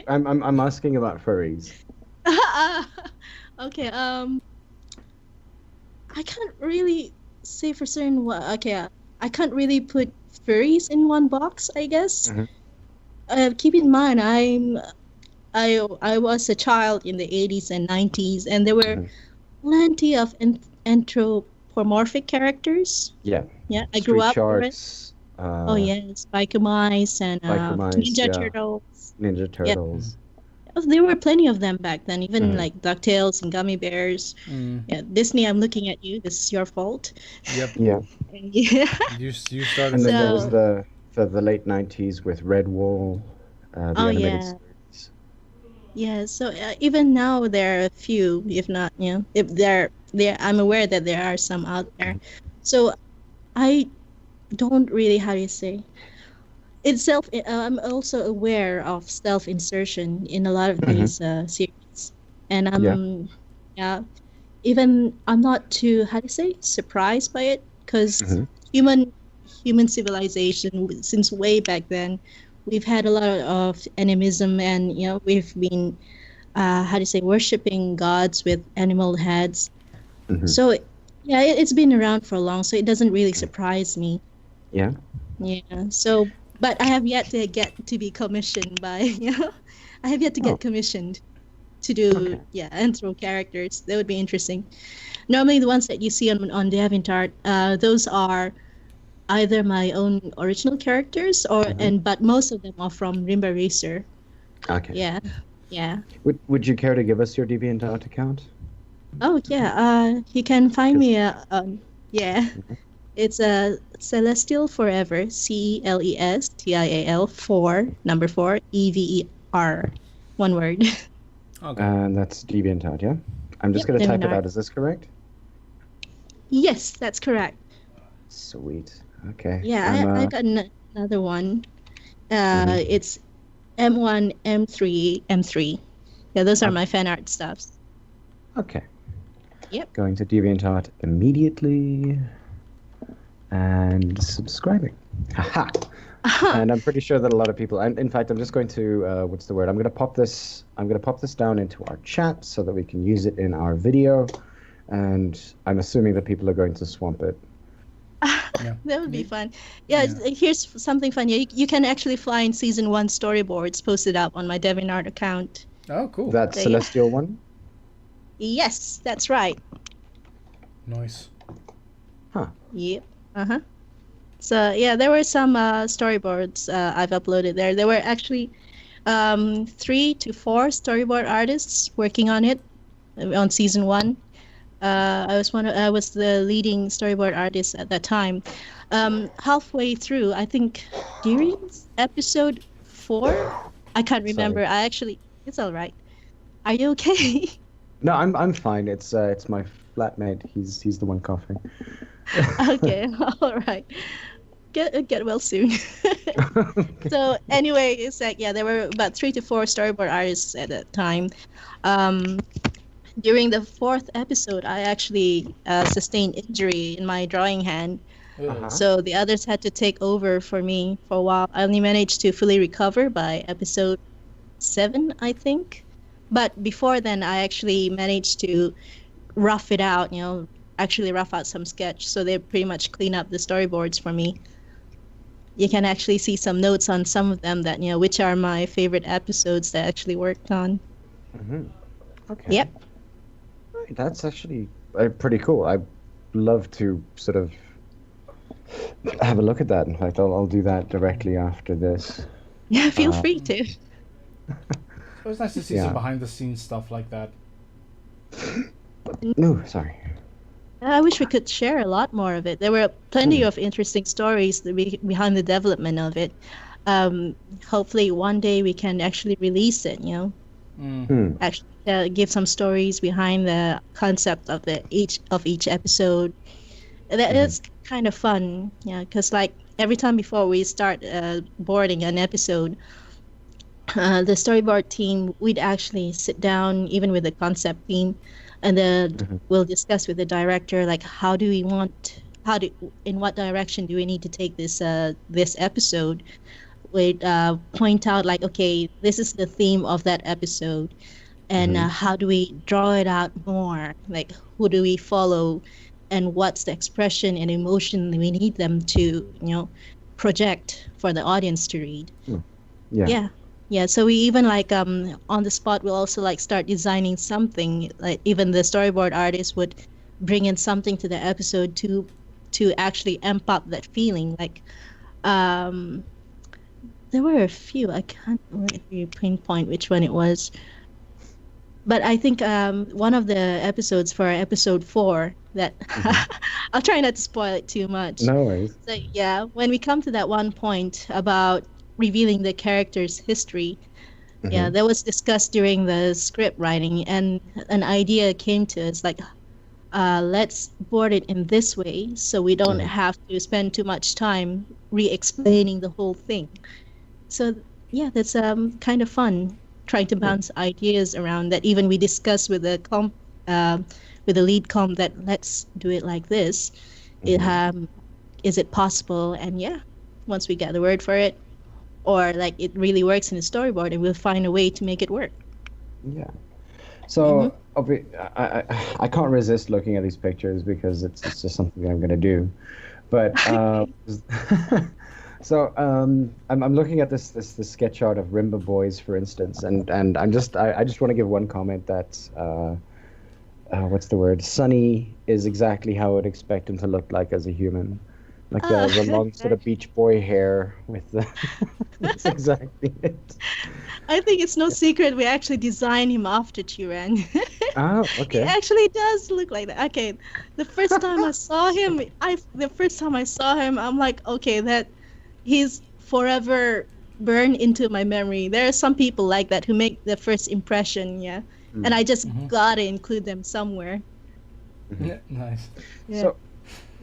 I'm asking about furries. Okay. I can't really say for certain what. Okay. I can't really put furries in one box, I guess. Keep in mind, I was a child in the 80s and 90s, and there were plenty of anthropomorphic characters. Yeah, I grew up with it. Oh yes, Biker Mice and Ninja Turtles. Ninja Turtles. There were plenty of them back then, even like DuckTales and Gummy Bears. Yeah, Disney, I'm looking at you. This is your fault. Yep. Yeah. Yeah. You started. And then there was So- the late 90s with Red Wool. The Oh, animated yeah. series. Yeah, so even now there are a few, if not, if there, I'm aware that there are some out there. So I don't really, how do you say, I'm also aware of self-insertion in a lot of these series, and even I'm not too, how do you say, surprised by it, because human civilization since way back then, we've had a lot of animism, and we've been how do you say, worshiping gods with animal heads. So it's been around for long, so it doesn't really surprise me. Yeah. So but I have yet to get to be commissioned by I have yet to get commissioned to do anthro characters. That would be interesting. Normally the ones that you see on DeviantArt, those are either my own original characters but most of them are from Rimba Racer. Okay. Yeah. Would you care to give us your DeviantArt account? Oh yeah. You can find me. Yeah. Mhm. It's a Celestial Forever. CELESTIAL 4 number 4 EVER. One word. Okay. And that's DeviantArt, yeah? I'm just Yep, going to type it DeviantArt. out. Is this correct? Yes, that's correct. Sweet. Okay. Yeah, I got another one. Mhm. It's M1, M3, M3. Yeah, those are my fan art stuffs. Okay. Yep. Going to DeviantArt immediately and subscribing. Haha. And I'm pretty sure that a lot of people. And in fact, I'm just going to what's the word? I'm going to pop this. I'm going to pop this down into our chat so that we can use it in our video. And I'm assuming that people are going to swamp it. Yeah. That would be fun. Yeah, here's something fun. You can actually find season 1 storyboards posted up on my DeviantArt account. Oh, cool. That So, yeah. Celestial one? Yes, that's right. Nice. Huh. Yep. Uh-huh. So yeah, there were some storyboards I've uploaded there. There were actually 3 to 4 storyboard artists working on it on season 1. I was the leading storyboard artist at that time. Halfway through, I think during episode 4, I can't remember. It's all right. Are you okay? No, I'm fine. It's my flatmate. He's the one coughing. Okay, all right. Get well soon. So anyway, it's like there were about 3 to 4 storyboard artists at that time. During the 4th episode, I actually sustained injury in my drawing hand. Uh-huh. So the others had to take over for me for a while. I only managed to fully recover by episode 7, I think. But before then, I actually managed to rough it out, actually rough out some sketch. So they pretty much clean up the storyboards for me. You can actually see some notes on some of them that, which are my favorite episodes that I actually worked on. Mm-hmm. Okay. Yep. Right, that's actually pretty cool. I'd love to sort of have a look at that. In fact, I'll do that directly after this. Yeah, feel free to. It was nice to see some behind the scenes stuff like that. No, sorry. I wish we could share a lot more of it. There were plenty of interesting stories behind the development of it. Hopefully one day we can actually release it, actually give some stories behind the concept of each episode. That's kind of fun, because like every time before we start boarding an episode, the storyboard team, we'd actually sit down even with the concept team, and then we'll discuss with the director, like in what direction do we need to take this episode. We'd point out like, okay, this is the theme of that episode, and how do we draw it out more? Like, who do we follow, and what's the expression and emotion we need them to, project for the audience to read. Yeah, so we even like on the spot we'll also like start designing something. Like even the storyboard artist would bring in something to the episode to actually amp up that feeling. Like there were a few, I can't really pinpoint which one it was, but I think one of the episodes for episode 4 that I'll try not to spoil it too much. No worries. So yeah, when we come to that one point about revealing the character's history, that was discussed during the script writing, and an idea came to us like, let's board it in this way so we don't have to spend too much time re-explaining the whole thing. So yeah, that's kind of fun trying to bounce ideas around that. Even we discussed with the lead comp that let's do it like this. Is it possible? And once we get the word for it, or like it really works in the storyboard, and we'll find a way to make it work. Yeah. So I can't resist looking at these pictures because it's just something I'm going to do. But so I'm looking at this sketch art of Rimba boys, for instance, and I just want to give one comment that what's the word? Sunny is exactly how I would expect him to look like as a human. Like Ah, the long sort of Beach Boy hair with the. That's exactly it. I think it's no secret we actually designed him after Chiran. Oh, He okay. actually does look like that. Okay, the first time I saw him, I'm like, okay, that he's forever burned into my memory. There are some people like that who make the first impression, yeah, and I just gotta include them somewhere. Yeah, nice. Yeah.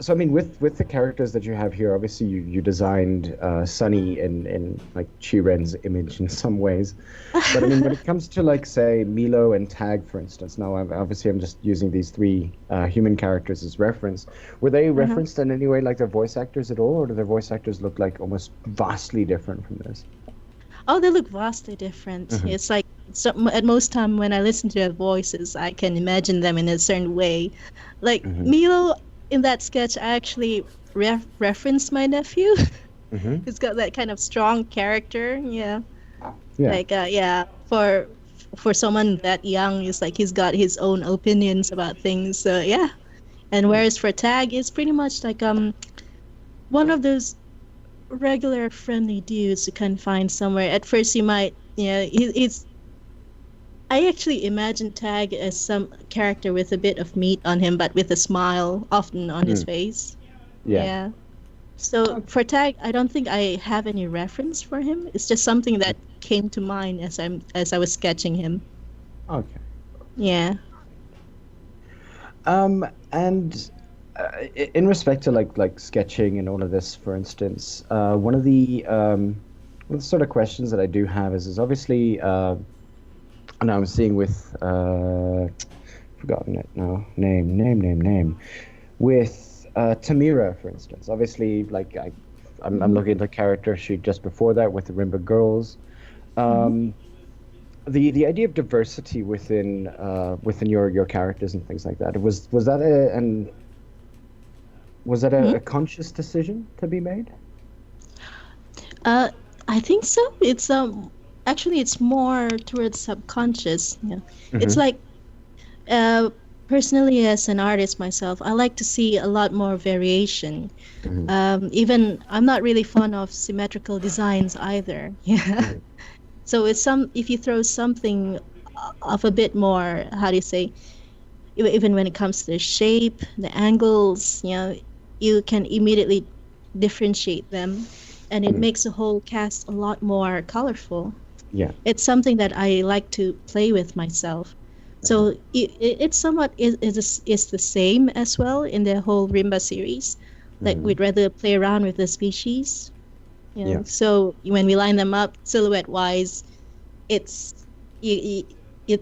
So I mean, with the characters that you have here, obviously you designed Sunny in like Chiren's image in some ways, but I mean, when it comes to like say Milo and Tag, for instance, now I'm just using these three human characters as reference. Were they referenced in any way, like their voice actors at all, or do their voice actors look like almost vastly different from this? Oh, they look vastly different. It's like at most time when I listen to their voices, I can imagine them in a certain way. Like Milo in that sketch, I actually referenced my nephew. He's got that kind of strong character. Yeah. Like for someone that young, it's like he's got his own opinions about things. So yeah. And whereas for Tag, it's pretty much like one of those regular friendly dudes you can find somewhere. At first you might, he's I actually imagine Tag as some character with a bit of meat on him, but with a smile often on his face. Yeah. So for Tag, I don't think I have any reference for him. It's just something that came to mind as I was sketching him. Okay. Yeah. And in respect to like sketching and all of this, for instance, one of the sort of questions that I do have is obviously, and I'm seeing with forgotten it now, name with Tamira, for instance. Obviously, like I'm looking at the character sheet just before that with the Rimba girls. The idea of diversity within your characters and things like that, was that a conscious decision to be made? I think so. It's actually it's more towards subconscious. Yeah. It's like personally as an artist myself, I like to see a lot more variation. Even I'm not really fond of symmetrical designs either. Yeah. So if you throw something of a bit more, how do you say, even when it comes to the shape, the angles, you can immediately differentiate them, and it makes the whole cast a lot more colorful. Yeah. It's something that I like to play with myself. So it somewhat is the same as well in the whole Rimba series. Like we'd rather play around with the species. So when we line them up silhouette wise, it's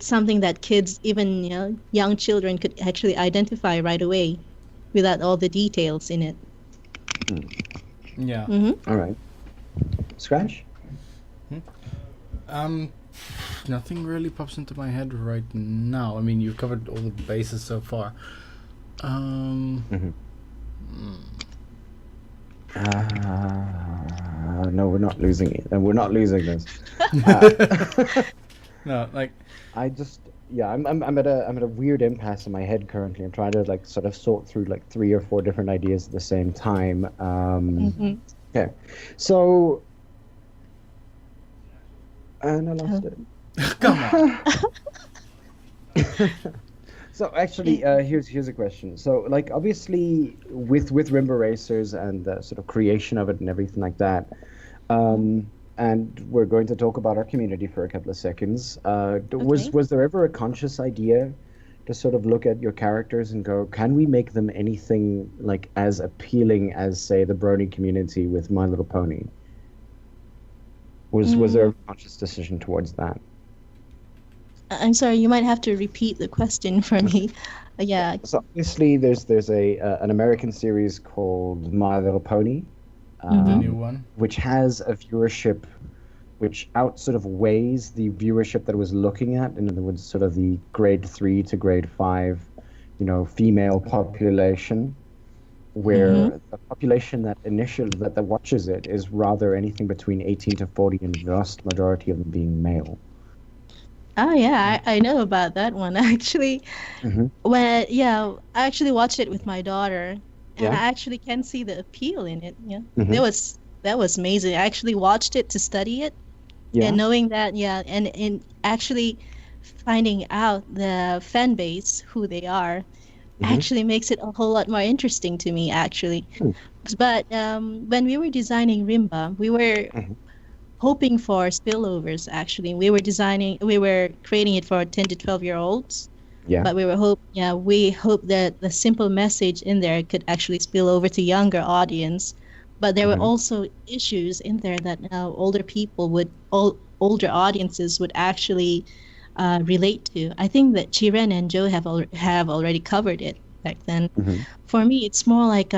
something that kids, even young children, could actually identify right away without all the details in it. Yeah. All right. Scratch? Nothing really pops into my head right now. I mean, you've covered all the bases so far. No, we're not losing it, and we're not losing this. No, like I'm at a weird impasse in my head currently. I'm trying to like sort of sort through like 3 or 4 different ideas at the same time. Okay, so and I lost it. come on. So actually, here's a question. So like obviously with Rimba Racers and the sort of creation of it and everything like that, and we're going to talk about our community for a couple of seconds. Was there ever a conscious idea to sort of look at your characters and go, can we make them anything like as appealing as, say, the Brony community with My Little Pony? Was there a conscious decision towards that? I'm sorry, you might have to repeat the question for me. Yeah. So obviously there's an American series called My Little Pony. The new one, which has a viewership which sort of weighs the viewership that it was looking at. In other words, sort of the grade 3 to grade 5, female population, where the population that watches it is rather anything between 18 to 40, and the vast majority of them being male. Oh yeah, I know about that one actually. I actually watched it with my daughter, and Yeah. I actually can see the appeal in it. Yeah, Mhm. that was amazing. I actually watched it to study it, Yeah. and knowing that, yeah, and actually finding out the fan base, who they are, Mhm. actually makes it a whole lot more interesting to me, actually. Hmm. But when we were designing Rimba, we were Mhm. hoping for spillovers, actually. We were creating it for 10 to 12-year-olds, Yeah. but we hope that the simple message in there could actually spill over to younger audience. But there were Mhm. also issues in there that older audiences would actually relate to. I think that Chiren and Joe have already covered it back then. Mhm. For me, it's more like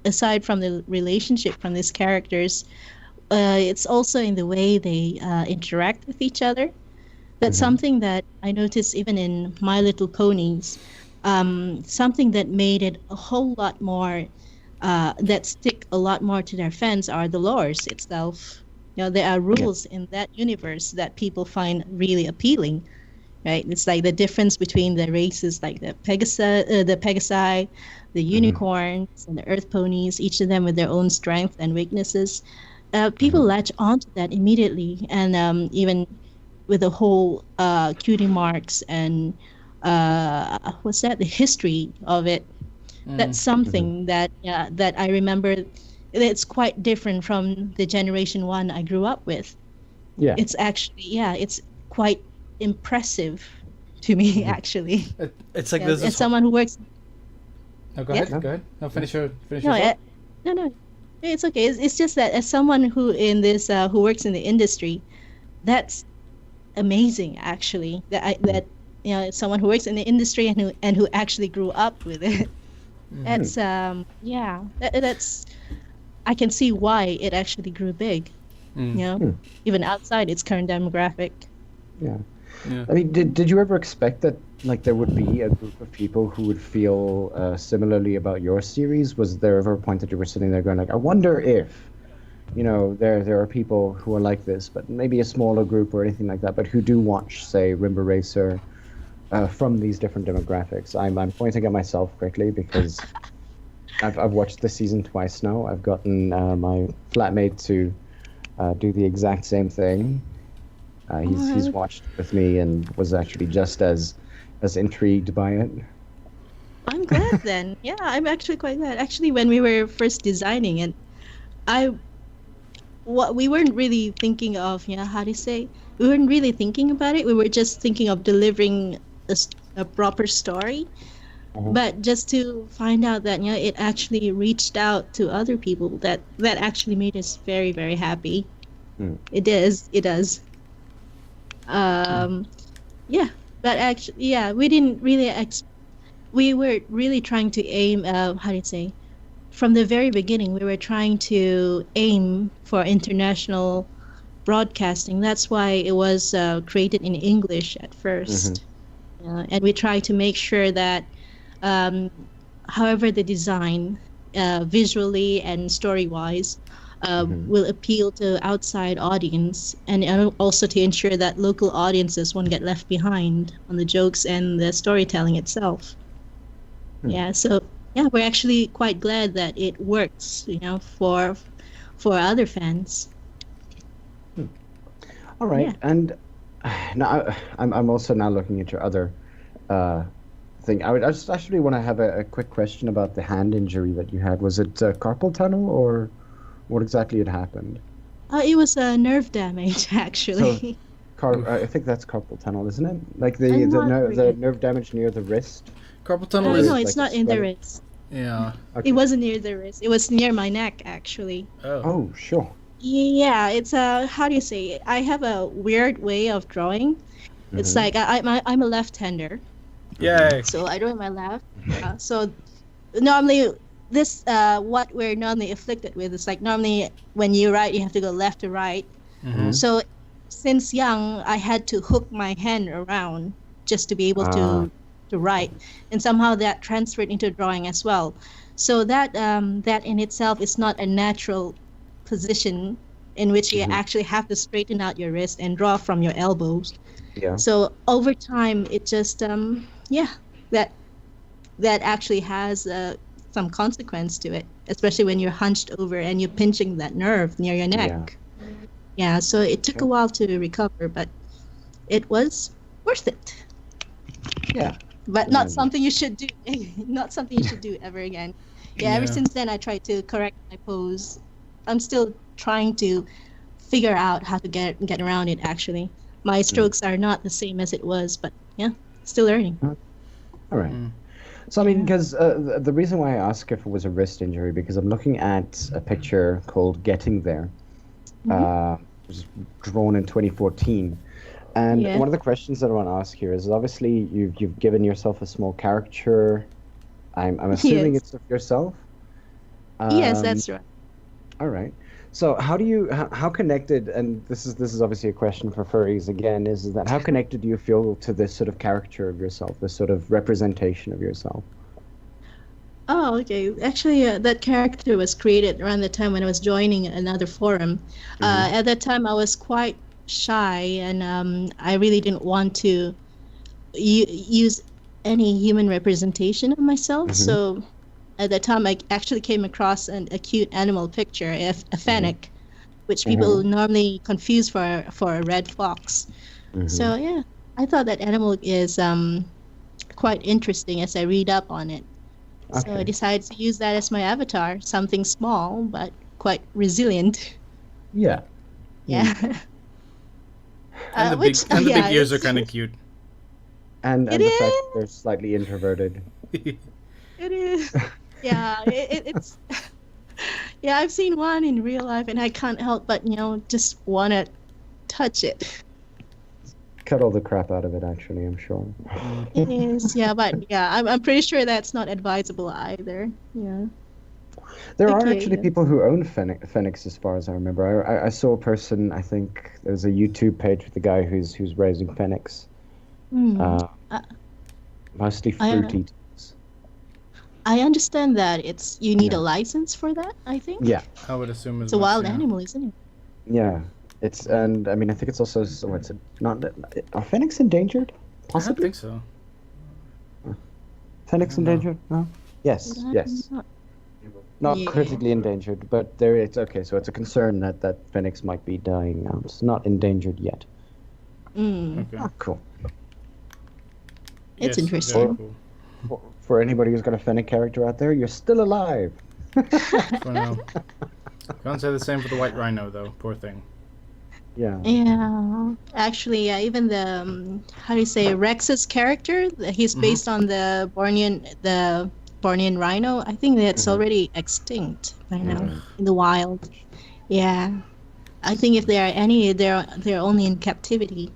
aside from the relationship from these characters, it's also in the way they interact with each other. That's Mhm. something that I noticed even in My Little Ponies. Something that made it a whole lot more, that stick a lot more to their fans are the lores itself. There are Yeah. rules in that universe that people find really appealing, right? It's like the difference between the races, like the Pegasi, the Mhm. unicorns, and the Earth ponies, each of them with their own strengths and weaknesses. People Mhm. latch onto that immediately, and even with the whole cutie marks and what's that? The history of it. That's Mhm. something that I remember. It's quite different from the generation one I grew up with. Yeah. It's actually, it's quite impressive to me, Mhm. actually. It's like Yeah, there's as this whole. someone who works. No, go Yeah. ahead. No. Go ahead. No, finish No, your thought. no, it's okay. It's just that as someone who works in the industry, that's amazing, actually. Mhm. Someone who works in the industry and who actually grew up with it. Hmm. That's I can see why it actually grew big. Mm. You know, Hmm. even outside its current demographic. Yeah. Yeah. I mean, did you ever expect that like there would be a group of people who would feel similarly about your series? Was there ever a point that you were sitting there going like, I wonder if, there are people who are like this, but maybe a smaller group or anything like that, but who do watch, say, Rimba Racer from these different demographics? I'm pointing at myself quickly because I've watched the season twice now. I've gotten my flatmate to do the exact same thing. He's Uh, watched with me and was actually just as intrigued by it. I'm glad then. Yeah, I'm actually quite glad. Actually, when we were first designing it, I what we weren't really thinking of, how do you say? We weren't really thinking about it. We were just thinking of delivering a proper story. Mhm. But just to find out that it actually reached out to other people, that actually made us very, very happy. Hmm. It does. Um, yeah, but actually, yeah, we didn't really we were really trying to aim. How do you say? From the very beginning, we were trying to aim for international broadcasting. That's why it was created in English at Mhm. first. And we try to make sure that, um, however, the design, visually and story-wise, Mhm. will appeal to outside audience, and also to ensure that local audiences won't get left behind on the jokes and the storytelling itself. Hmm. Yeah, so yeah, we're actually quite glad that it works, for other fans. All Yeah. right, and now I'm also now looking at your other uh, thing. I just actually want to have a quick question about the hand injury that you had. Was it carpal tunnel or what exactly had happened? It was nerve damage, So, actually. I think that's carpal tunnel, isn't it? Like I'm not the really. nerve damage near the wrist, Carpal tunnel where No, is. there's it's like a not in the swelling. wrist. Yeah. It Okay. wasn't near the wrist. It was near my neck, actually. Oh. Oh, sure. Yeah, it's how do you say it? I have a weird way of drawing. It's Mm-hmm. like I'm a left-hander, Yay. so I draw in my left. So normally this what we're normally afflicted with is like normally when you write you have to go left to right. Mm-hmm. So since young I had to hook my hand around just to be able Ah. to write, and somehow that transferred into drawing as well. So that in itself is not a natural position in which you Mhm. actually have to straighten out your wrist and draw from your elbows. Yeah. So over time, it just that that actually has some consequence to it, especially when you're hunched over and you're pinching that nerve near your neck. Yeah, so it took a while to recover, but it was worth it. Yeah. But not something you should do. Not something you should do ever again. Yeah, ever since then I tried to correct my pose. I'm still trying to figure out how to get around it, actually. My strokes are not the same as it was, but yeah, still learning. All right. So, I mean, because the reason why I asked if it was a wrist injury, because I'm looking at a picture called Getting There, which was drawn in 2014. And one of the questions that I want to ask here is, obviously, you've given yourself a small caricature. I'm assuming it's of yourself? Yes, that's right. All right. So how connected, and this is obviously a question for furries again, is that how connected do you feel to this sort of caricature of yourself, this sort of representation of yourself? Oh, okay. Actually, that character was created around the time when I was joining another forum. At that time, I was quite shy, and I really didn't want to use any human representation of myself. So at that time, I actually came across a cute animal picture, a fennec, which people normally confuse for a red fox. So yeah, I thought that animal is quite interesting as I read up on it. So I decided to use that as my avatar, something small but quite resilient. Yeah. Yeah. And the big ears are kind of cute. And the fact that they're slightly introverted. It is. Yeah, it's. Yeah, I've seen one in real life, and I can't help but just want to touch it. Cut all the crap out of it, actually, I'm sure. It is, yeah, but yeah, I'm pretty sure that's not advisable either. Yeah. There are actually people who own fennecs, as far as I remember. I saw a person, I think there's a YouTube page with a guy who's raising fennecs. Mostly fruit eaters. I understand that you need a license for that, I think. Yeah. I would assume it's a wild animal, isn't it? Yeah. And I mean, I think it's also, what's it, not, are fennecs endangered? Possibly? I don't think so. Fennecs endangered? No? Yes. Not critically endangered, but it's okay, so it's a concern that fennecs might be dying out. It's not endangered yet. Okay. Oh, cool. It's interesting. Cool. For anybody who's got a fennec character out there, you're still alive. For now. Can't say the same for the white rhino, though. Poor thing. Yeah. Yeah. Actually, even the how do you say, Rex's character? He's based on the Bornean rhino. I think that's already extinct by now in the wild. Yeah. I think if there are any, they're only in captivity.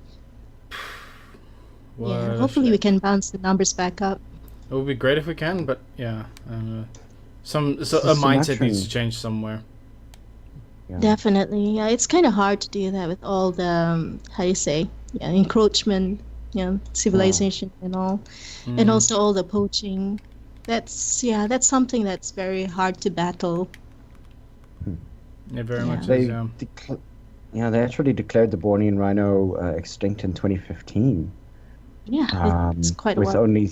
Yeah. Hopefully we can bounce the numbers back up. It would be great if we can, but yeah, a mindset needs to change somewhere. Yeah. Definitely, yeah. It's kind of hard to do that with all the how do you say, encroachment, civilization and all, and also all the poaching. That's something that's very hard to battle. Yeah, very much They is. they actually declared the Bornean rhino extinct in 2015. Yeah, it's quite a with while. only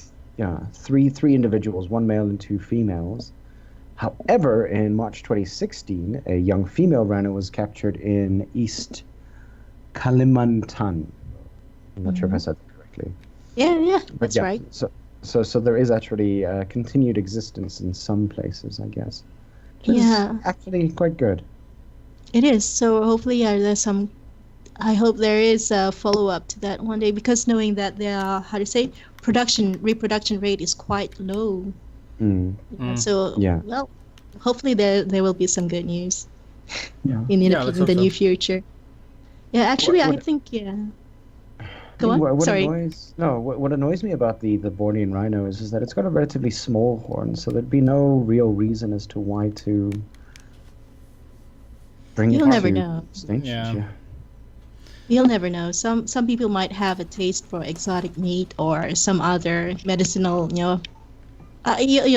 three individuals, one male and two females. However, in March 2016, a young female rhino was captured in East Kalimantan. I'm not sure if I said that correctly. Yeah, that's right. So there is actually continued existence in some places, I guess. Which is actually quite good. It is. So hopefully, there's some. I hope there is a follow-up to that one day, because knowing that their reproduction rate is quite low. So well, hopefully there will be some good news in the near future. Yeah, actually, I think Go on. Sorry. What annoys me about the Bornean rhino is that it's got a relatively small horn, so there'd be no real reason as to why to bring You'll it never to know. extinction. Yeah. You'll never know. Some people might have a taste for exotic meat or some other medicinal, you'll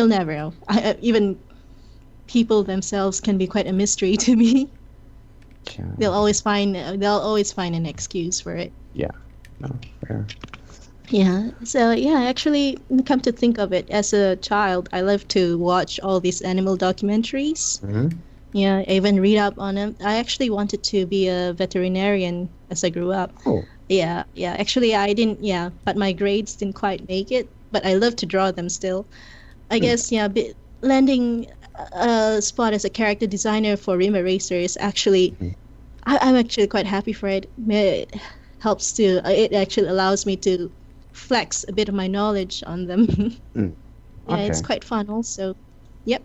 never know. Even people themselves can be quite a mystery to me. Yeah. They'll always find an excuse for it. Yeah. No, fair. Yeah. So yeah, actually, come to think of it, as a child, I loved to watch all these animal documentaries. Hmm. Yeah, I even read up on them. I actually wanted to be a veterinarian as I grew up. Oh. Yeah, yeah. Actually, I didn't. Yeah, but my grades didn't quite make it. But I love to draw them still. I Hmm. guess yeah, landing a spot as a character designer for Rimba Racer is actually Hmm. I'm actually quite happy for it. It helps to it actually allows me to flex a bit of my knowledge on them. Mm. Yeah, it's Okay. quite fun also. Yep.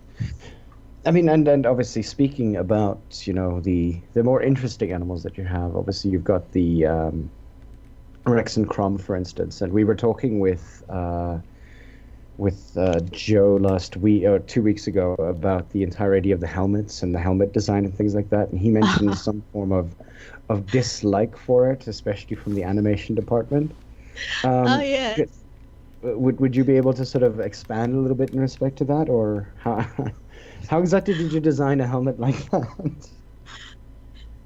I mean, and obviously speaking about, the more interesting animals that you have, obviously you've got the Rex and Crom, for instance, and we were talking with Joe last week or 2 weeks ago about the entirety of the helmets and the helmet design and things like that, and he mentioned some form of dislike for it, especially from the animation department. Oh Um, yeah. j- would you be able to sort of expand a little bit in respect to that, or how how exactly did you design a helmet like that?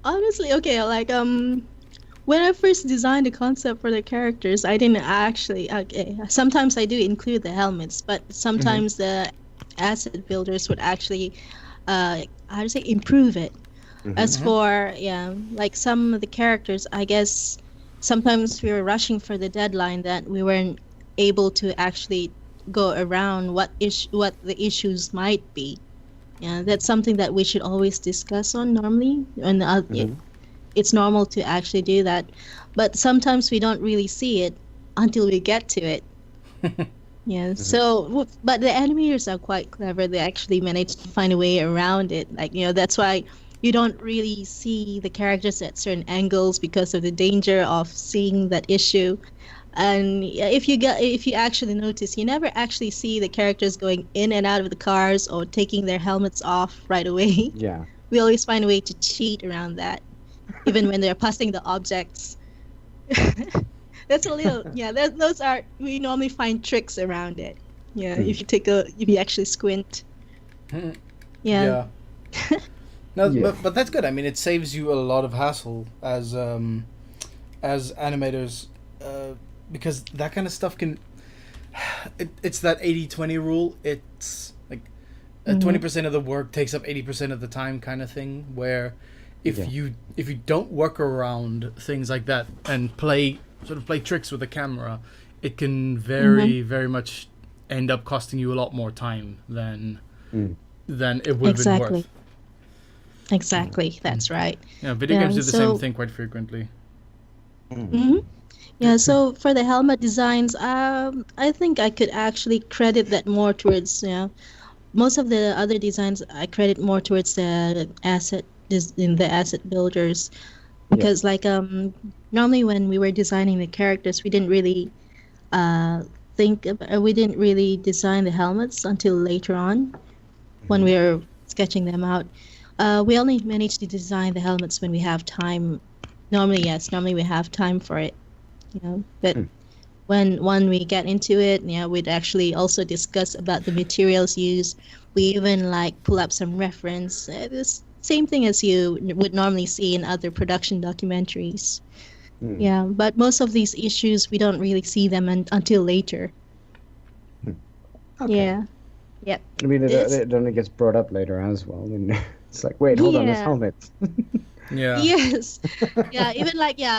Honestly, okay, like when I first designed the concept for the characters, I didn't actually okay. Sometimes I do include the helmets, but Hmm. sometimes the asset builders would actually how to say improve it. Hmm. As Hmm. for yeah, like some of the characters, I guess sometimes we were rushing for the deadline that we weren't able to actually go around what the issues might be. Yeah, that's something that we should always discuss on normally, and Hmm. it's normal to actually do that. But sometimes we don't really see it until we get to it. Yeah. Hmm. So, but the animators are quite clever. They actually managed to find a way around it. Like, that's why you don't really see the characters at certain angles because of the danger of seeing that issue. And yeah, if you actually notice, you never actually see the characters going in and out of the cars or taking their helmets off right away. Yeah. We always find a way to cheat around that, even when they're passing the objects. That's a little, yeah, those are, we normally find tricks around it. Yeah, Mm. if you actually squint. Yeah. Yeah. No, Yeah. but that's good. I mean, it saves you a lot of hassle as animators, uh, because that kind of stuff can. It's that 80-20 rule. It's like Mm-hmm. 20% of the work takes up 80% of the time, kind of thing. Where Yeah. if you don't work around things like that and play tricks with the camera, it can Mm-hmm. very much end up costing you a lot more time Mm. than it would have been Exactly. worth. Exactly. That's right. Yeah, video games Yeah. do the same So, thing quite frequently. Mm. mhm. Yeah, so for the helmet designs, I think I could actually credit that more towards, most of the other designs I credit more towards the in the asset builders, Yeah. because like normally when we were designing the characters, we didn't really uh we didn't really design the helmets until later on when Hmm. we were sketching them out. We only managed to design the helmets when we have time. Normally, yes, normally we have time for it, but Mm. when we get into it, we'd actually also discuss about the materials used. We even like pull up some reference. This same thing as you would normally see in other production documentaries. Mm. Yeah, but most of these issues we don't really see them until later. Mm. Okay. Yeah. Yep. I mean, It's it only gets brought up later as well. I mean, it's like, wait, hold on, this yeah. helmet. Yeah. Yes. Yeah,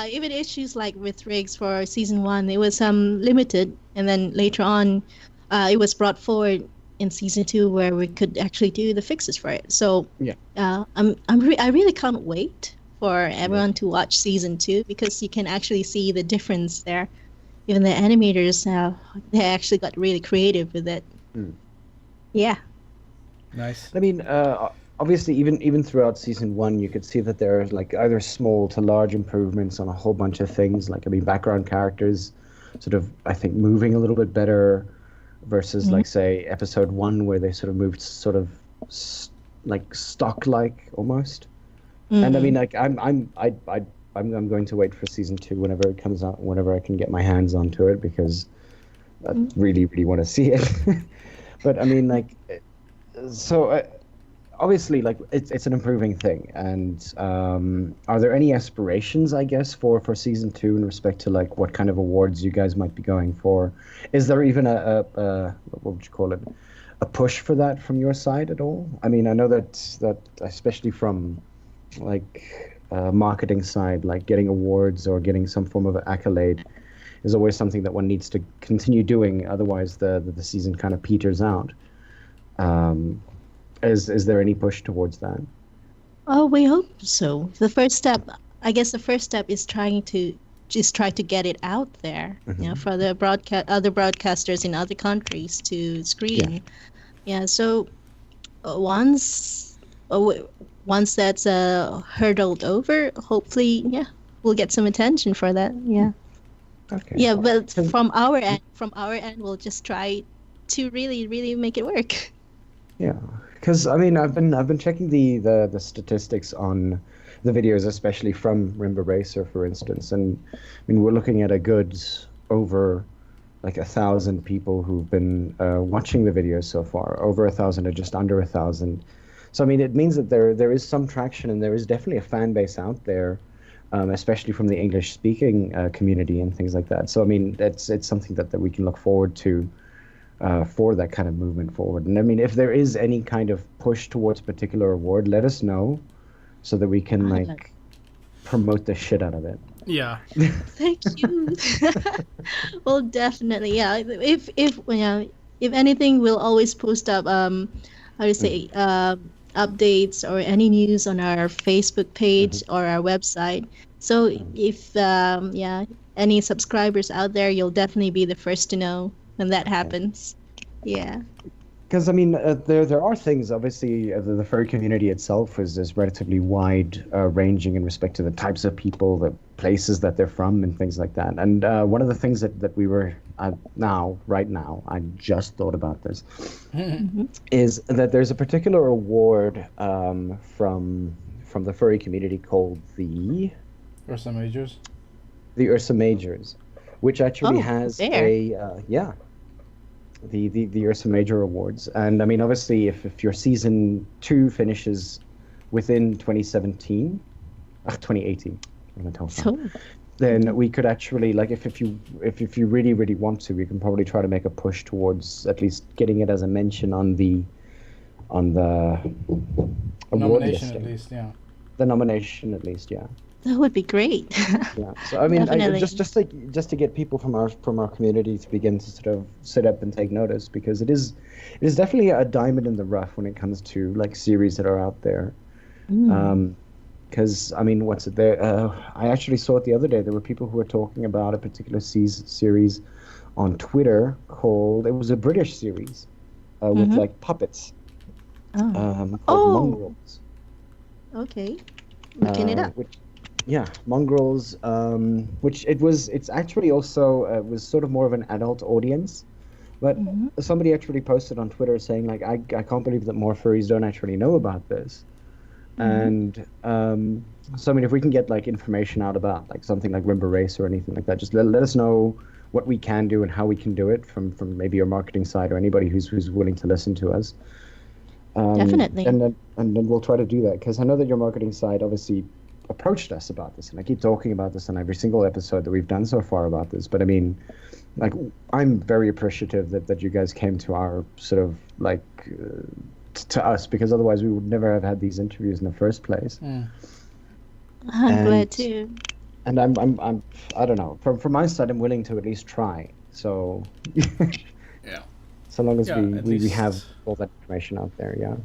even issues like with rigs for season one, it was limited, and then later on, it was brought forward in season two where we could actually do the fixes for it. So, Yeah. I really can't wait for Yeah. everyone to watch season two because you can actually see the difference there. Even the animators, they actually got really creative with it. Mm. Yeah. Nice. I mean, obviously, even throughout season one, you could see that there are like either small to large improvements on a whole bunch of things. Like, I mean, background characters, sort of, I think, moving a little bit better versus, Mhm. like, say, episode one, where they sort of moved sort of like stock-like almost. And I mean, Mm. like, I'm going to wait for season two whenever it comes out, whenever I can get my hands onto it, because I Mm. really, really want to see it. But I mean, like, so. obviously, like it's an improving thing. And are there any aspirations, I guess, for season 2 in respect to like what kind of awards you guys might be going for? Is there even a what would you call it, a push for that from your side at all? I mean, I know that especially from like marketing side, like getting awards or getting some form of accolade is always something that one needs to continue doing. Otherwise, the season kind of peters out. Is there any push towards that? Oh, we hope so. The first step is try to get it out there, for the other broadcasters in other countries to screen. Yeah. So once that's hurdled over, hopefully, we'll get some attention for that. Yeah. Okay. Yeah, but from our end, we'll just try to really, really make it work. Yeah, because I mean, I've been checking the statistics on the videos, especially from Rimba Racer, for instance, and I mean, we're looking at a good over like 1,000 people who've been watching the videos so far, over 1,000 or just under 1,000. So I mean, it means that there is some traction, and there is definitely a fan base out there, especially from the English-speaking community and things like that. So I mean, it's something that we can look forward to. For that kind of movement forward. And I mean, if there is any kind of push towards a particular award, let us know so that we can like promote the shit out of it. Yeah. Thank you. Well, definitely, yeah. If anything, we'll always post up updates or any news on our Facebook page or our website. So if any subscribers out there, you'll definitely be the first to know when that happens. Yeah. Because I mean, there are things. Obviously, the furry community itself is relatively wide ranging in respect to the types of people, the places that they're from, and things like that. And one of the things that we were right now, I just thought about this, is that there's a particular award from the furry community called the Ursa Majors. The Ursa Majors, which actually has the Ursa Major Awards. And I mean, obviously, if your season 2 finishes within 2018, then we could actually, like, if you really, really want to, we can probably try to make a push towards at least getting it as a mention on the award Nomination listing. at least, yeah. The nomination at least, yeah. That would be great. Yeah. So I mean, Definitely. just to get people from our community to begin to sort of sit up and take notice, because it is definitely a diamond in the rough when it comes to like series that are out there. Because I mean, what's it there? I actually saw it the other day. There were people who were talking about a particular series on Twitter called. It was a British series with like puppets. Called Mongrels. Okay. Looking it up. Mongrels, which it's actually also was sort of more of an adult audience, but somebody actually posted on Twitter saying like, I can't believe that more furries don't actually know about this. And so I mean, if we can get like information out about like something like Rimba Racer or anything like that, just let us know what we can do and how we can do it from maybe your marketing side or anybody who's willing to listen to us. Definitely. And then we'll try to do that, because I know that your marketing side obviously approached us about this, and I keep talking about this in every single episode that we've done so far about this. But I mean, like, I'm very appreciative that you guys came to our sort of like to us, because otherwise we would never have had these interviews in the first place. I'm glad too. And I'm I don't know, from my side, I'm willing to at least try. So Yeah. so long as we least have all that information out there, yeah.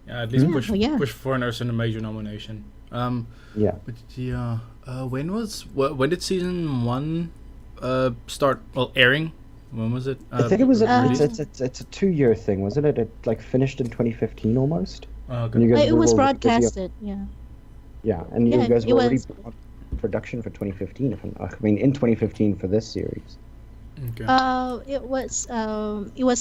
Yeah, at least Yeah. push for an Ursa Major nomination. Yeah. But yeah, when did season 1 start airing? When was it? I think it was released? it's a 2-year thing, wasn't it? It like finished in 2015 almost. Oh, And you okay. guys It were was already busy broadcasted, yeah. Yeah, and you Yeah, guys it were already was. on production for 2015. In 2015 for this series. Okay. It was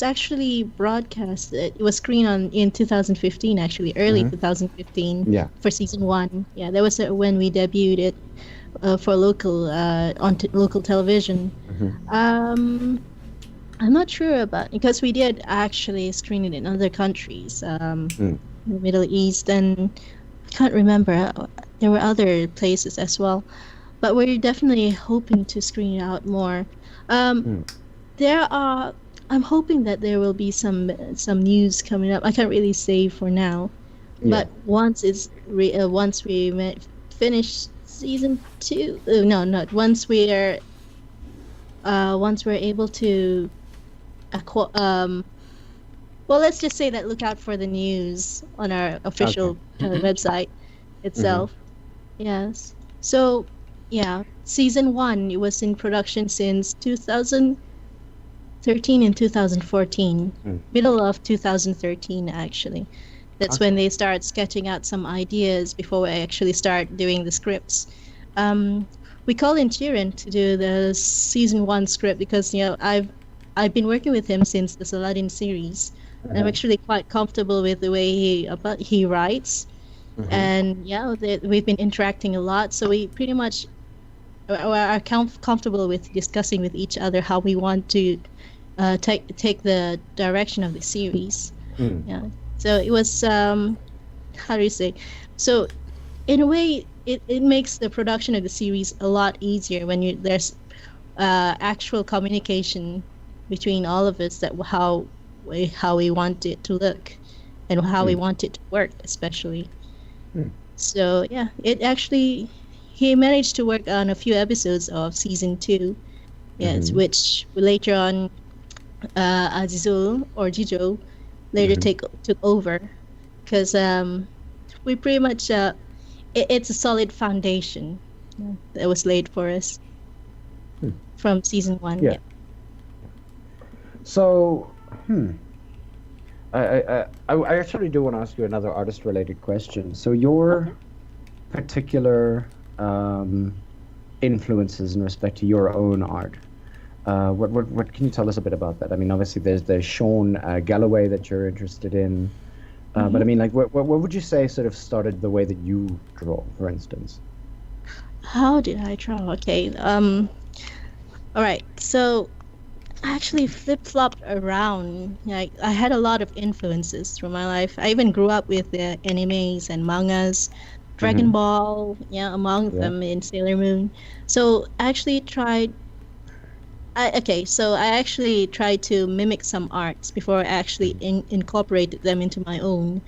actually broadcasted. It was screened in 2015, actually, early 2015. Yeah. For season 1. Yeah, that was when we debuted it for local local television. I'm not sure about, because we did actually screen it in other countries. the Middle East, and I can't remember. There were other places as well, but we're definitely hoping to screen it out more. Hmm. There are. I'm hoping that there will be some news coming up. I can't really say for now, Yeah. but once we finish season 2, no, not once we're able to well, let's just say that look out for the news on our official website itself. Yes. So, yeah, season 1 it was in production since 2013 and 2014, middle of 2013 actually. That's when they start sketching out some ideas before we actually start doing the scripts. We call in Chirin to do the season 1 script because I've been working with him since the Saladin series. I'm actually quite comfortable with the way he writes, and we've been interacting a lot. So we pretty much are comfortable with discussing with each other how we want to take the direction of the series. Yeah. So it was how do you say? So in a way, it makes the production of the series a lot easier when there's actual communication between all of us that how we want it to look and how we want it to work, especially. So yeah, he managed to work on a few episodes of season 2, yes, which later on Azizul or Jijo later took over because we pretty much it's a solid foundation that was laid for us from season 1. Yeah. So, I actually do want to ask you another artist-related question. So your particular influences in respect to your own art, what can you tell us a bit about that? I mean, obviously there's Sean Galloway that you're interested in, but I mean, like, what would you say sort of started the way that you draw, for instance? How did I draw? Okay. All right. So I actually flip-flopped around. Like I had a lot of influences through my life. I even grew up with the animes and mangas, Dragon Ball, among them in Sailor Moon. So I actually tried. I actually tried to mimic some arts before I actually incorporated them into my own.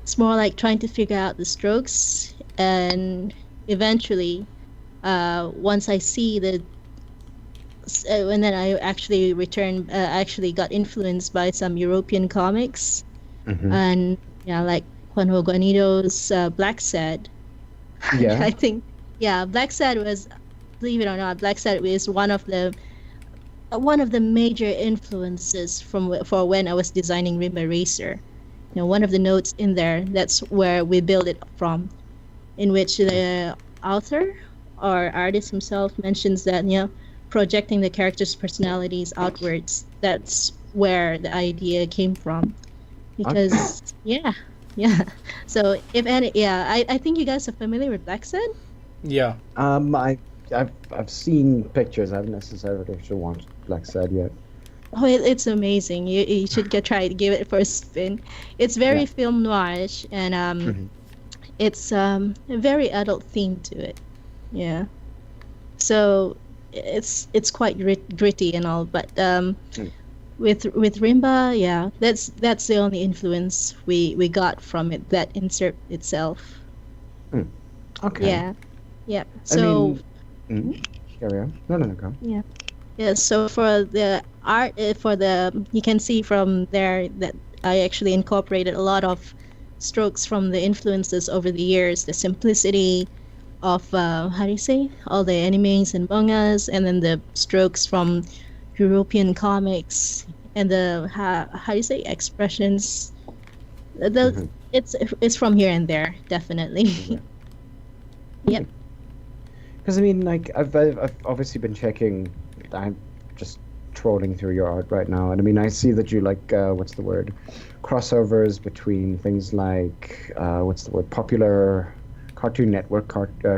It's more like trying to figure out the strokes, and eventually, once I see and then I actually actually got influenced by some European comics, and like Juanjo Guanido's Black Sad. Yeah. I think, Black Sad was, believe it or not, Black Sad is one of the major influences for when I was designing Rimba Racer. One of the notes in there, that's where we build it from, in which the author or artist himself mentions that projecting the characters' personalities outwards. That's where the idea came from. Because So if any, I think you guys are familiar with Black Sad. Yeah. I've seen pictures. I haven't necessarily actually watched Black Sad yet. Oh, it's amazing. You should try to give it for a spin. It's very film noirish, and it's a very adult theme to it. Yeah. So it's quite gritty and all, but with Rimba, that's the only influence we got from it, that insert itself. Okay. Yeah. So carry on. No, go. Yeah. So for the art, you can see from there that I actually incorporated a lot of strokes from the influences over the years, the simplicity of how do you say, all the animes and mangas, and then the strokes from European comics, and the how do you say, expressions. It's from here and there, definitely. Yep. Because I mean, like, I've obviously been checking. I'm just trolling through your art right now, and I mean, I see that you like what's the word, crossovers between things like popular Cartoon Network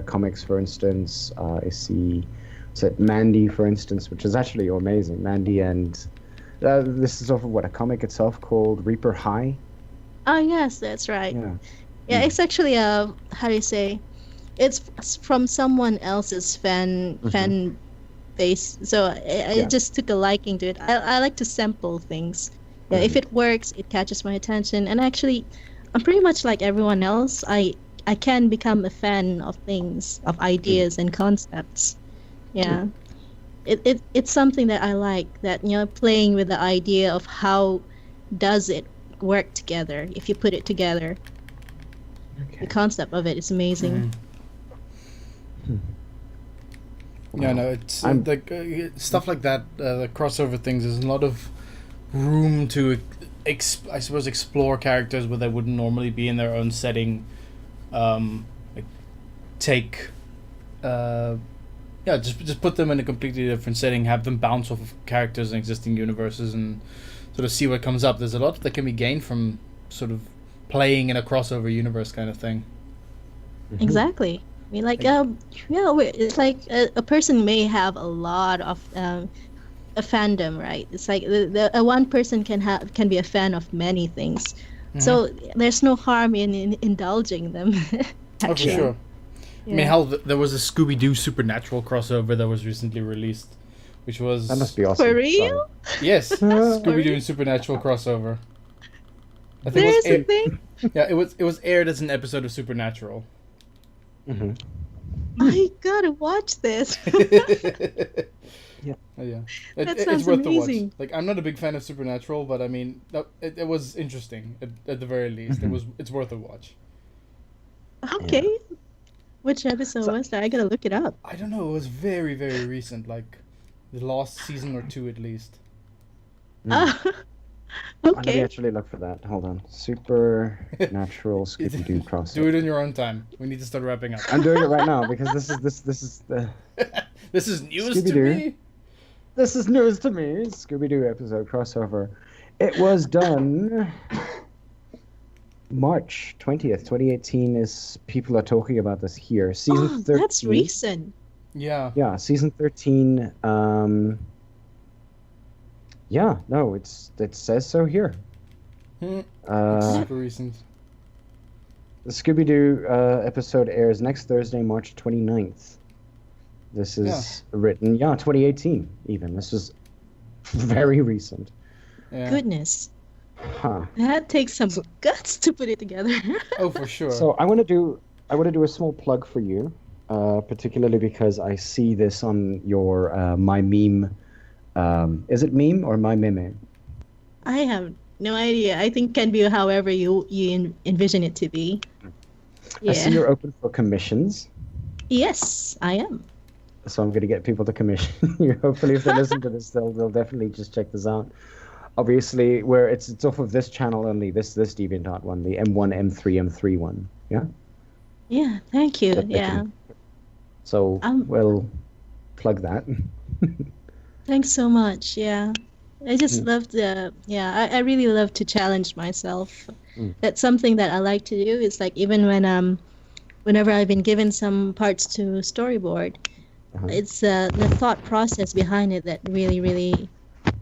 comics, for instance. I see, Mandy, for instance, which is actually amazing. Mandy, and this is off of a comic itself called Reaper High. Oh yes, that's right. Yeah. Yeah, it's actually a how do you say? It's from someone else's fan base, so I Yeah. just took a liking to it. I like to sample things. Yeah, if it works, it catches my attention, and actually, I'm pretty much like everyone else. I can become a fan of things, of ideas and concepts. Yeah. It's something that I like, that playing with the idea of how does it work together if you put it together. The concept of it is amazing. Yeah, no, it's I'm- like stuff like that. The crossover things. There's a lot of room to, I suppose, explore characters where they wouldn't normally be in their own setting. Like take, just put them in a completely different setting. Have them bounce off of characters in existing universes and sort of see what comes up. There's a lot that can be gained from sort of playing in a crossover universe kind of thing. Exactly. I mean, like, it's like a person may have a lot of a fandom, right? It's like one person can be a fan of many things, so there's no harm in indulging them. Oh, for actually. sure. Yeah. I mean, hell, there was a Scooby-Doo Supernatural crossover that was recently released, which was That must be awesome. For real? yes, Scooby-Doo real? and Supernatural crossover. I think There's a aired, thing. yeah, it was aired as an episode of Supernatural. I gotta watch this. Yeah. Oh, yeah. That It's sounds worth the amazing. watch. Like, I'm not a big fan of Supernatural, but I mean, it was interesting at the very least. It's worth a watch. Okay. Which episode was that? I gotta look it up. I don't know. It was very, very recent. Like the last season or two, at least. Let me Okay. actually look for that. Hold on. Supernatural Scooby-Doo crossover. Do it in your own time. We need to start wrapping up. I'm doing it right now because this is the This is news to Scooby-Doo. me. this is news to me. Scooby-Doo episode crossover. It was done March 20th, 2018. Is people are talking about this here. Season Oh, 13. that's recent. Yeah. Yeah, season 13. Yeah, no, it says so here. Super recent. The Scooby-Doo episode airs next Thursday, March 29th. This is written, 2018 even. This is very recent. Yeah. Goodness. Huh. That takes some guts to put it together. Oh, for sure. So I want to do a small plug for you, particularly because I see this on your My Meme. Is it meme or My Meme? I have no idea. I think can be however you envision it to be. I see Yeah. you're open for commissions, Yes, I am. so I'm going to get people to commission you. Hopefully, if they listen to this, they'll definitely just check this out. Obviously, where it's off of this channel only, this DeviantArt one, the M1, M3, M3 one. Yeah. Yeah, thank you. That they Yeah. can- So we'll plug that. Thanks so much. Yeah. I just love I really love to challenge myself. That's something that I like to do. It's like even when whenever I've been given some parts to storyboard, it's the thought process behind it that really, really,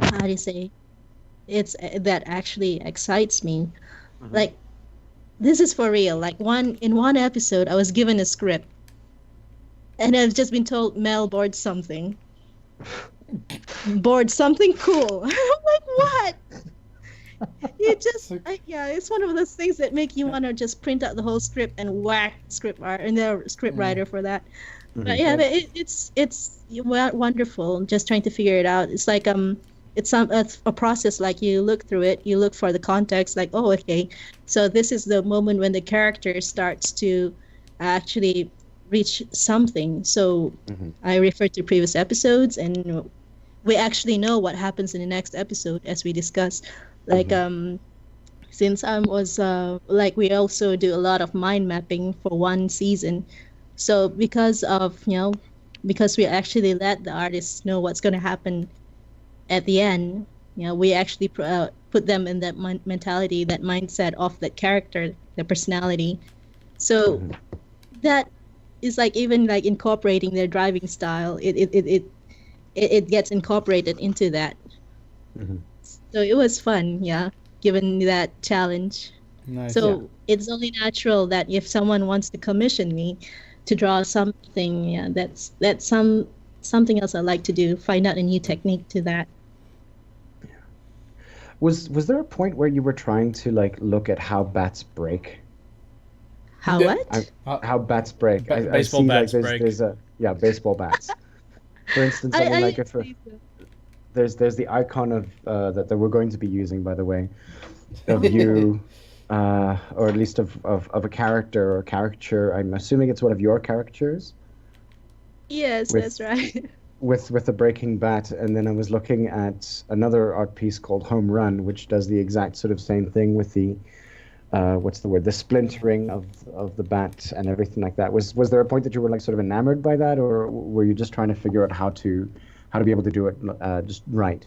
how do you say, it's that actually excites me. Like, this is for real. Like in one episode, I was given a script, and I've just been told Mel board something. Board something cool. I'm like, what? You just it's one of those things that make you want to just print out the whole script and whack script art and the script writer for that. But yeah, but it's wonderful. Just trying to figure it out. It's like it's a process. Like you look through it, you look for the context. Like, oh, okay, so this is the moment when the character starts to actually reach something. So I refer to previous episodes, and we actually know what happens in the next episode, as we discussed. Like since I was like, we also do a lot of mind mapping for one season. So because we actually let the artists know what's going to happen at the end, we actually put them in that mentality, that mindset of that character, the personality. So that is like even like incorporating their driving style. It gets incorporated into that. So it was fun, given that challenge. Nice. So it's only natural that if someone wants to commission me to draw something, yeah, that's something else I like to do. Find out a new technique to that. Was there a point where you were trying to like look at how bats break? How Yeah. what? How bats break? I Baseball see bats like break. there's a baseball bats. For instance, I mean like if there's the icon of that we're going to be using, by the way, of you, or at least of a character or caricature. I'm assuming it's one of your caricatures Yes, with that's right. with a breaking bat, and then I was looking at another art piece called Home Run, which does the exact sort of same thing with the what's the word? The splintering of the bat and everything like that. Was there a point that you were like sort of enamored by that, or were you just trying to figure out how to be able to do it just right?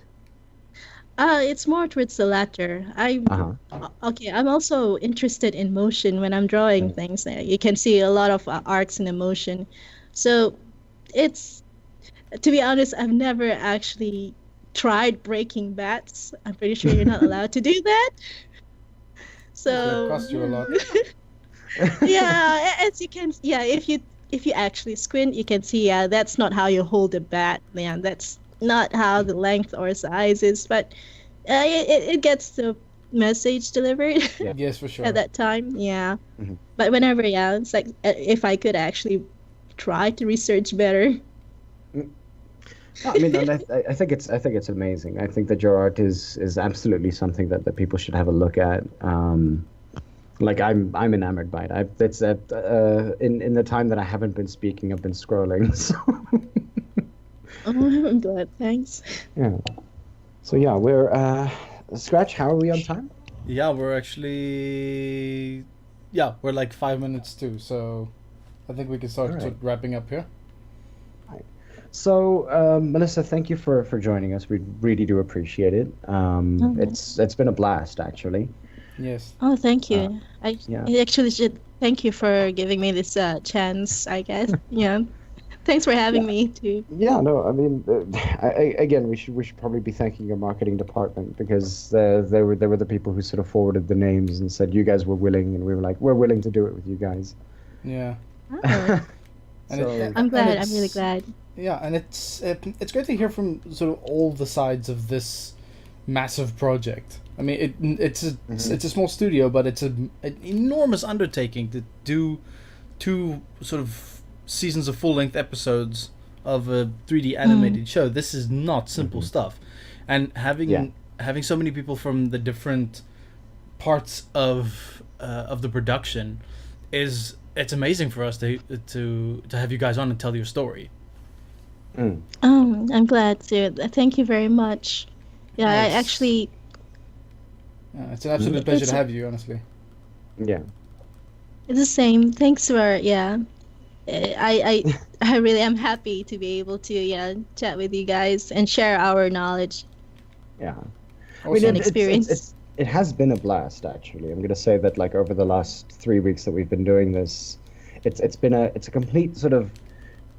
It's more towards the latter. Uh-huh. Okay. I'm also interested in motion when I'm drawing things. You can see a lot of arts in emotion. So it's, to be honest, I've never actually tried breaking bats. I'm pretty sure you're not allowed to do that. So it So costs you a lot. yeah, as you can, yeah, if you actually squint, you can see, yeah, that's not how you hold a bat, man. That's not how the length or size is, but it gets the message delivered Yeah. Yes, for sure. at that time, yeah. Mhm. But whenever, yeah, it's like if I could actually try to research better. I mean, and I think it's amazing. I think that your art is absolutely something that people should have a look at. Like I'm enamored by it. It's in the time that I haven't been speaking, I've been scrolling. So Oh, I'm glad. Thanks. yeah. So yeah, we're Scratch. How are we on time? Yeah, we're actually. Yeah, we're like 5 minutes too, so I think we can start All right. sort of wrapping up here. So Melissa, thank you for joining us. We really do appreciate it. It's been a blast, actually. Yes. Oh, thank you. I yeah. I actually should thank you for giving me this chance, I guess. Yeah. Thanks for having me too. Yeah, no, I mean, again, we should probably be thanking your marketing department, because they were the people who sort of forwarded the names and said you guys were willing, and we were like, we're willing to do it with you guys. Yeah. Oh, And So- it, I'm glad. and I'm really it's- glad. Yeah, and it's great to hear from sort of all the sides of this massive project. I mean, it's a small studio, but it's an enormous undertaking to do 2 sort of seasons of full-length episodes of a 3D animated show. This is not simple stuff, and having so many people from the different parts of the production it's amazing for us to have you guys on and tell your story. I'm glad to. Thank you very much. Yeah, I Nice. actually. Yeah, it's an absolute pleasure It's to a- have you, honestly. Yeah. It's the same. Thanks for, yeah. I really am happy to be able to chat with you guys and share our knowledge. Yeah. Awesome. An experience. It has been a blast, actually. I'm going to say that, like, over the last 3 weeks that we've been doing this, it's a complete sort of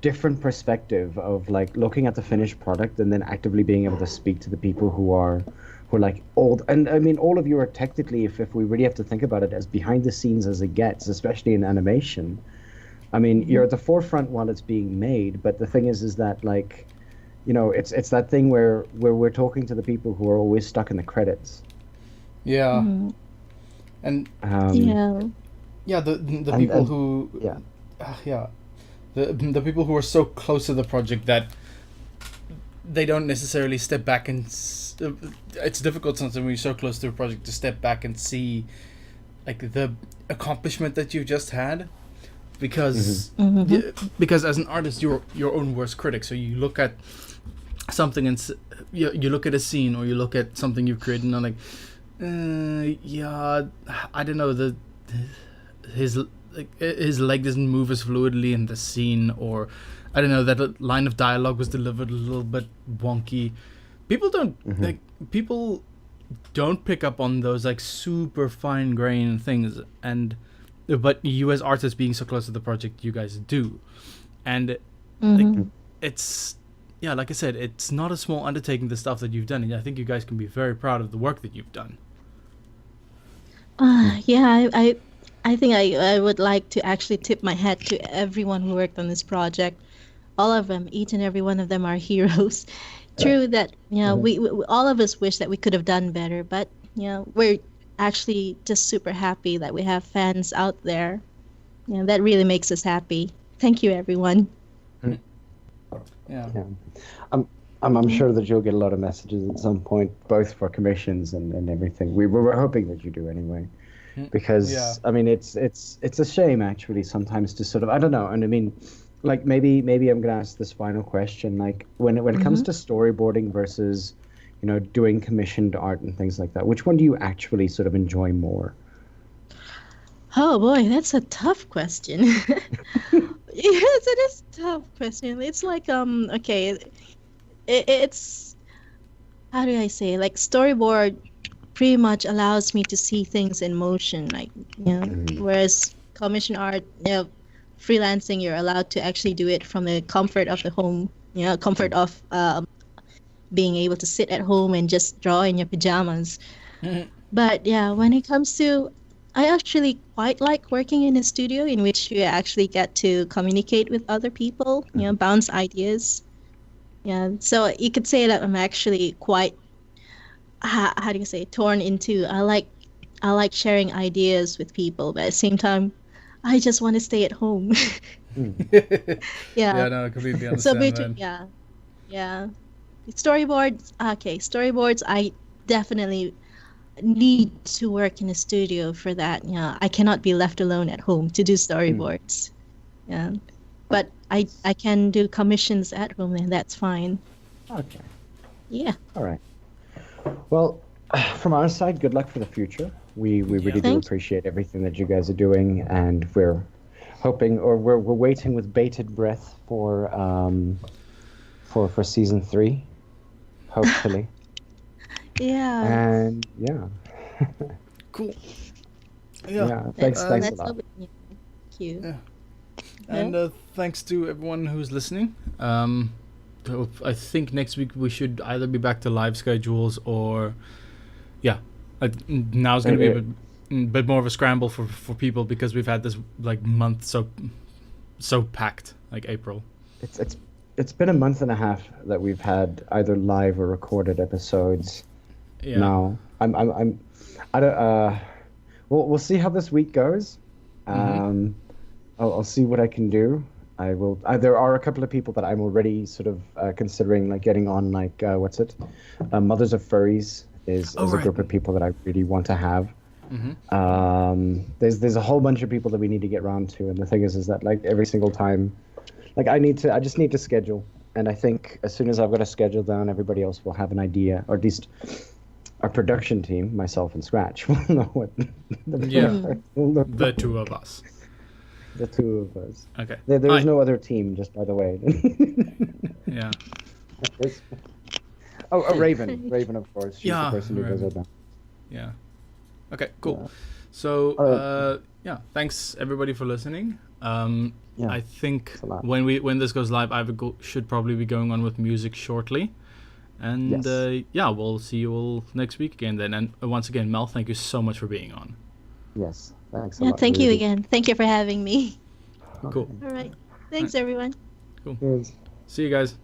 different perspective of like looking at the finished product and then actively being able to speak to the people who are like old. And I mean, all of you are technically, if we really have to think about it, as behind the scenes as it gets, especially in animation. I mean, you're at the forefront while it's being made, but the thing is that, like, you know, it's that thing where we're talking to the people who are always stuck in the credits. Yeah. Mhm. And Yeah. yeah, the And- people and- who yeah. yeah, the people who are so close to the project that they don't necessarily step back and it's difficult sometimes when you're so close to a project to step back and see like the accomplishment that you just had, because because as an artist you're your own worst critic, so you look at something and you look at a scene or you look at something you've created and I'm like yeah, I don't know, his leg doesn't move as fluidly in the scene, or I don't know, that line of dialogue was delivered a little bit wonky. People don't pick up on those like super fine grained things, but you as artists being so close to the project, you guys do, and like, it's like I said, it's not a small undertaking, the stuff that you've done, and I think you guys can be very proud of the work that you've done. Yeah, I think I would like to actually tip my hat to everyone who worked on this project. All of them, each and every one of them are heroes. True that, we all of us wish that we could have done better, but we're actually just super happy that we have fans out there. That really makes us happy. Thank you, everyone. Yeah. Yeah. I'm sure that you'll get a lot of messages at some point, both for commissions and everything. We're hoping that you do anyway, because Yeah. I mean it's a shame actually sometimes to sort of, I don't know, and I mean, like maybe I'm gonna ask this final question, like when it comes to storyboarding versus doing commissioned art and things like that, which one do you actually sort of enjoy more? Oh boy, that's a tough question. Yes, it is a tough question. It's like okay, it's how do I say, like storyboard pretty much allows me to see things in motion, like whereas commission art, freelancing, you're allowed to actually do it from the comfort of the home, comfort of being able to sit at home and just draw in your pajamas. But yeah, when it comes to, I actually quite like working in a studio in which you actually get to communicate with other people, bounce ideas. Yeah, so you could say that I'm actually quite, how do you say, torn into. I like sharing ideas with people, but at the same time, I just want to stay at home. Yeah, Yeah. no, I completely So understand between, that. yeah. Storyboards, okay, storyboards, I definitely need to work in a studio for that. Yeah, I cannot be left alone at home to do storyboards. Yeah, but I can do commissions at home, and that's fine. Okay. Yeah. All right. Well, from our side, good luck for the future. We really do Thanks. appreciate everything that you guys are doing, and we're hoping, or we're waiting with bated breath for season 3, hopefully. Yeah. And yeah, Cool. yeah. Thanks a That's lot. Thank you. Yeah. And thanks to everyone who's listening. So I think next week we should either be back to live schedules or, now it's going to be a bit more of a scramble for people because we've had this like month so packed, like April. It's been a month and a half that we've had either live or recorded episodes. Yeah. Now I don't. We'll see how this week goes. I'll see what I can do. I will. There are a couple of people that I'm already sort of considering, like getting on, like what's it? Mothers of Furries is a group of people that I really want to have. There's a whole bunch of people that we need to get around to, and the thing is that like every single time, like I just need to schedule, and I think as soon as I've got a schedule down, everybody else will have an idea, or at least our production team, myself and Scratch, will know what. The two of us. The two of us. Okay. There is no other team, just by the way. Yeah. Raven, of course. She's the person who does it now. Yeah. Okay, cool. So, thanks everybody for listening. I think when this goes live, I should probably be going on with music shortly. And we'll see you all next week again then. And once again, Mel, thank you so much for being on. Yes, thanks a lot. Thank you again. Thank you for having me. Cool. All right. Thanks, everyone. Cool. Cheers. See you guys.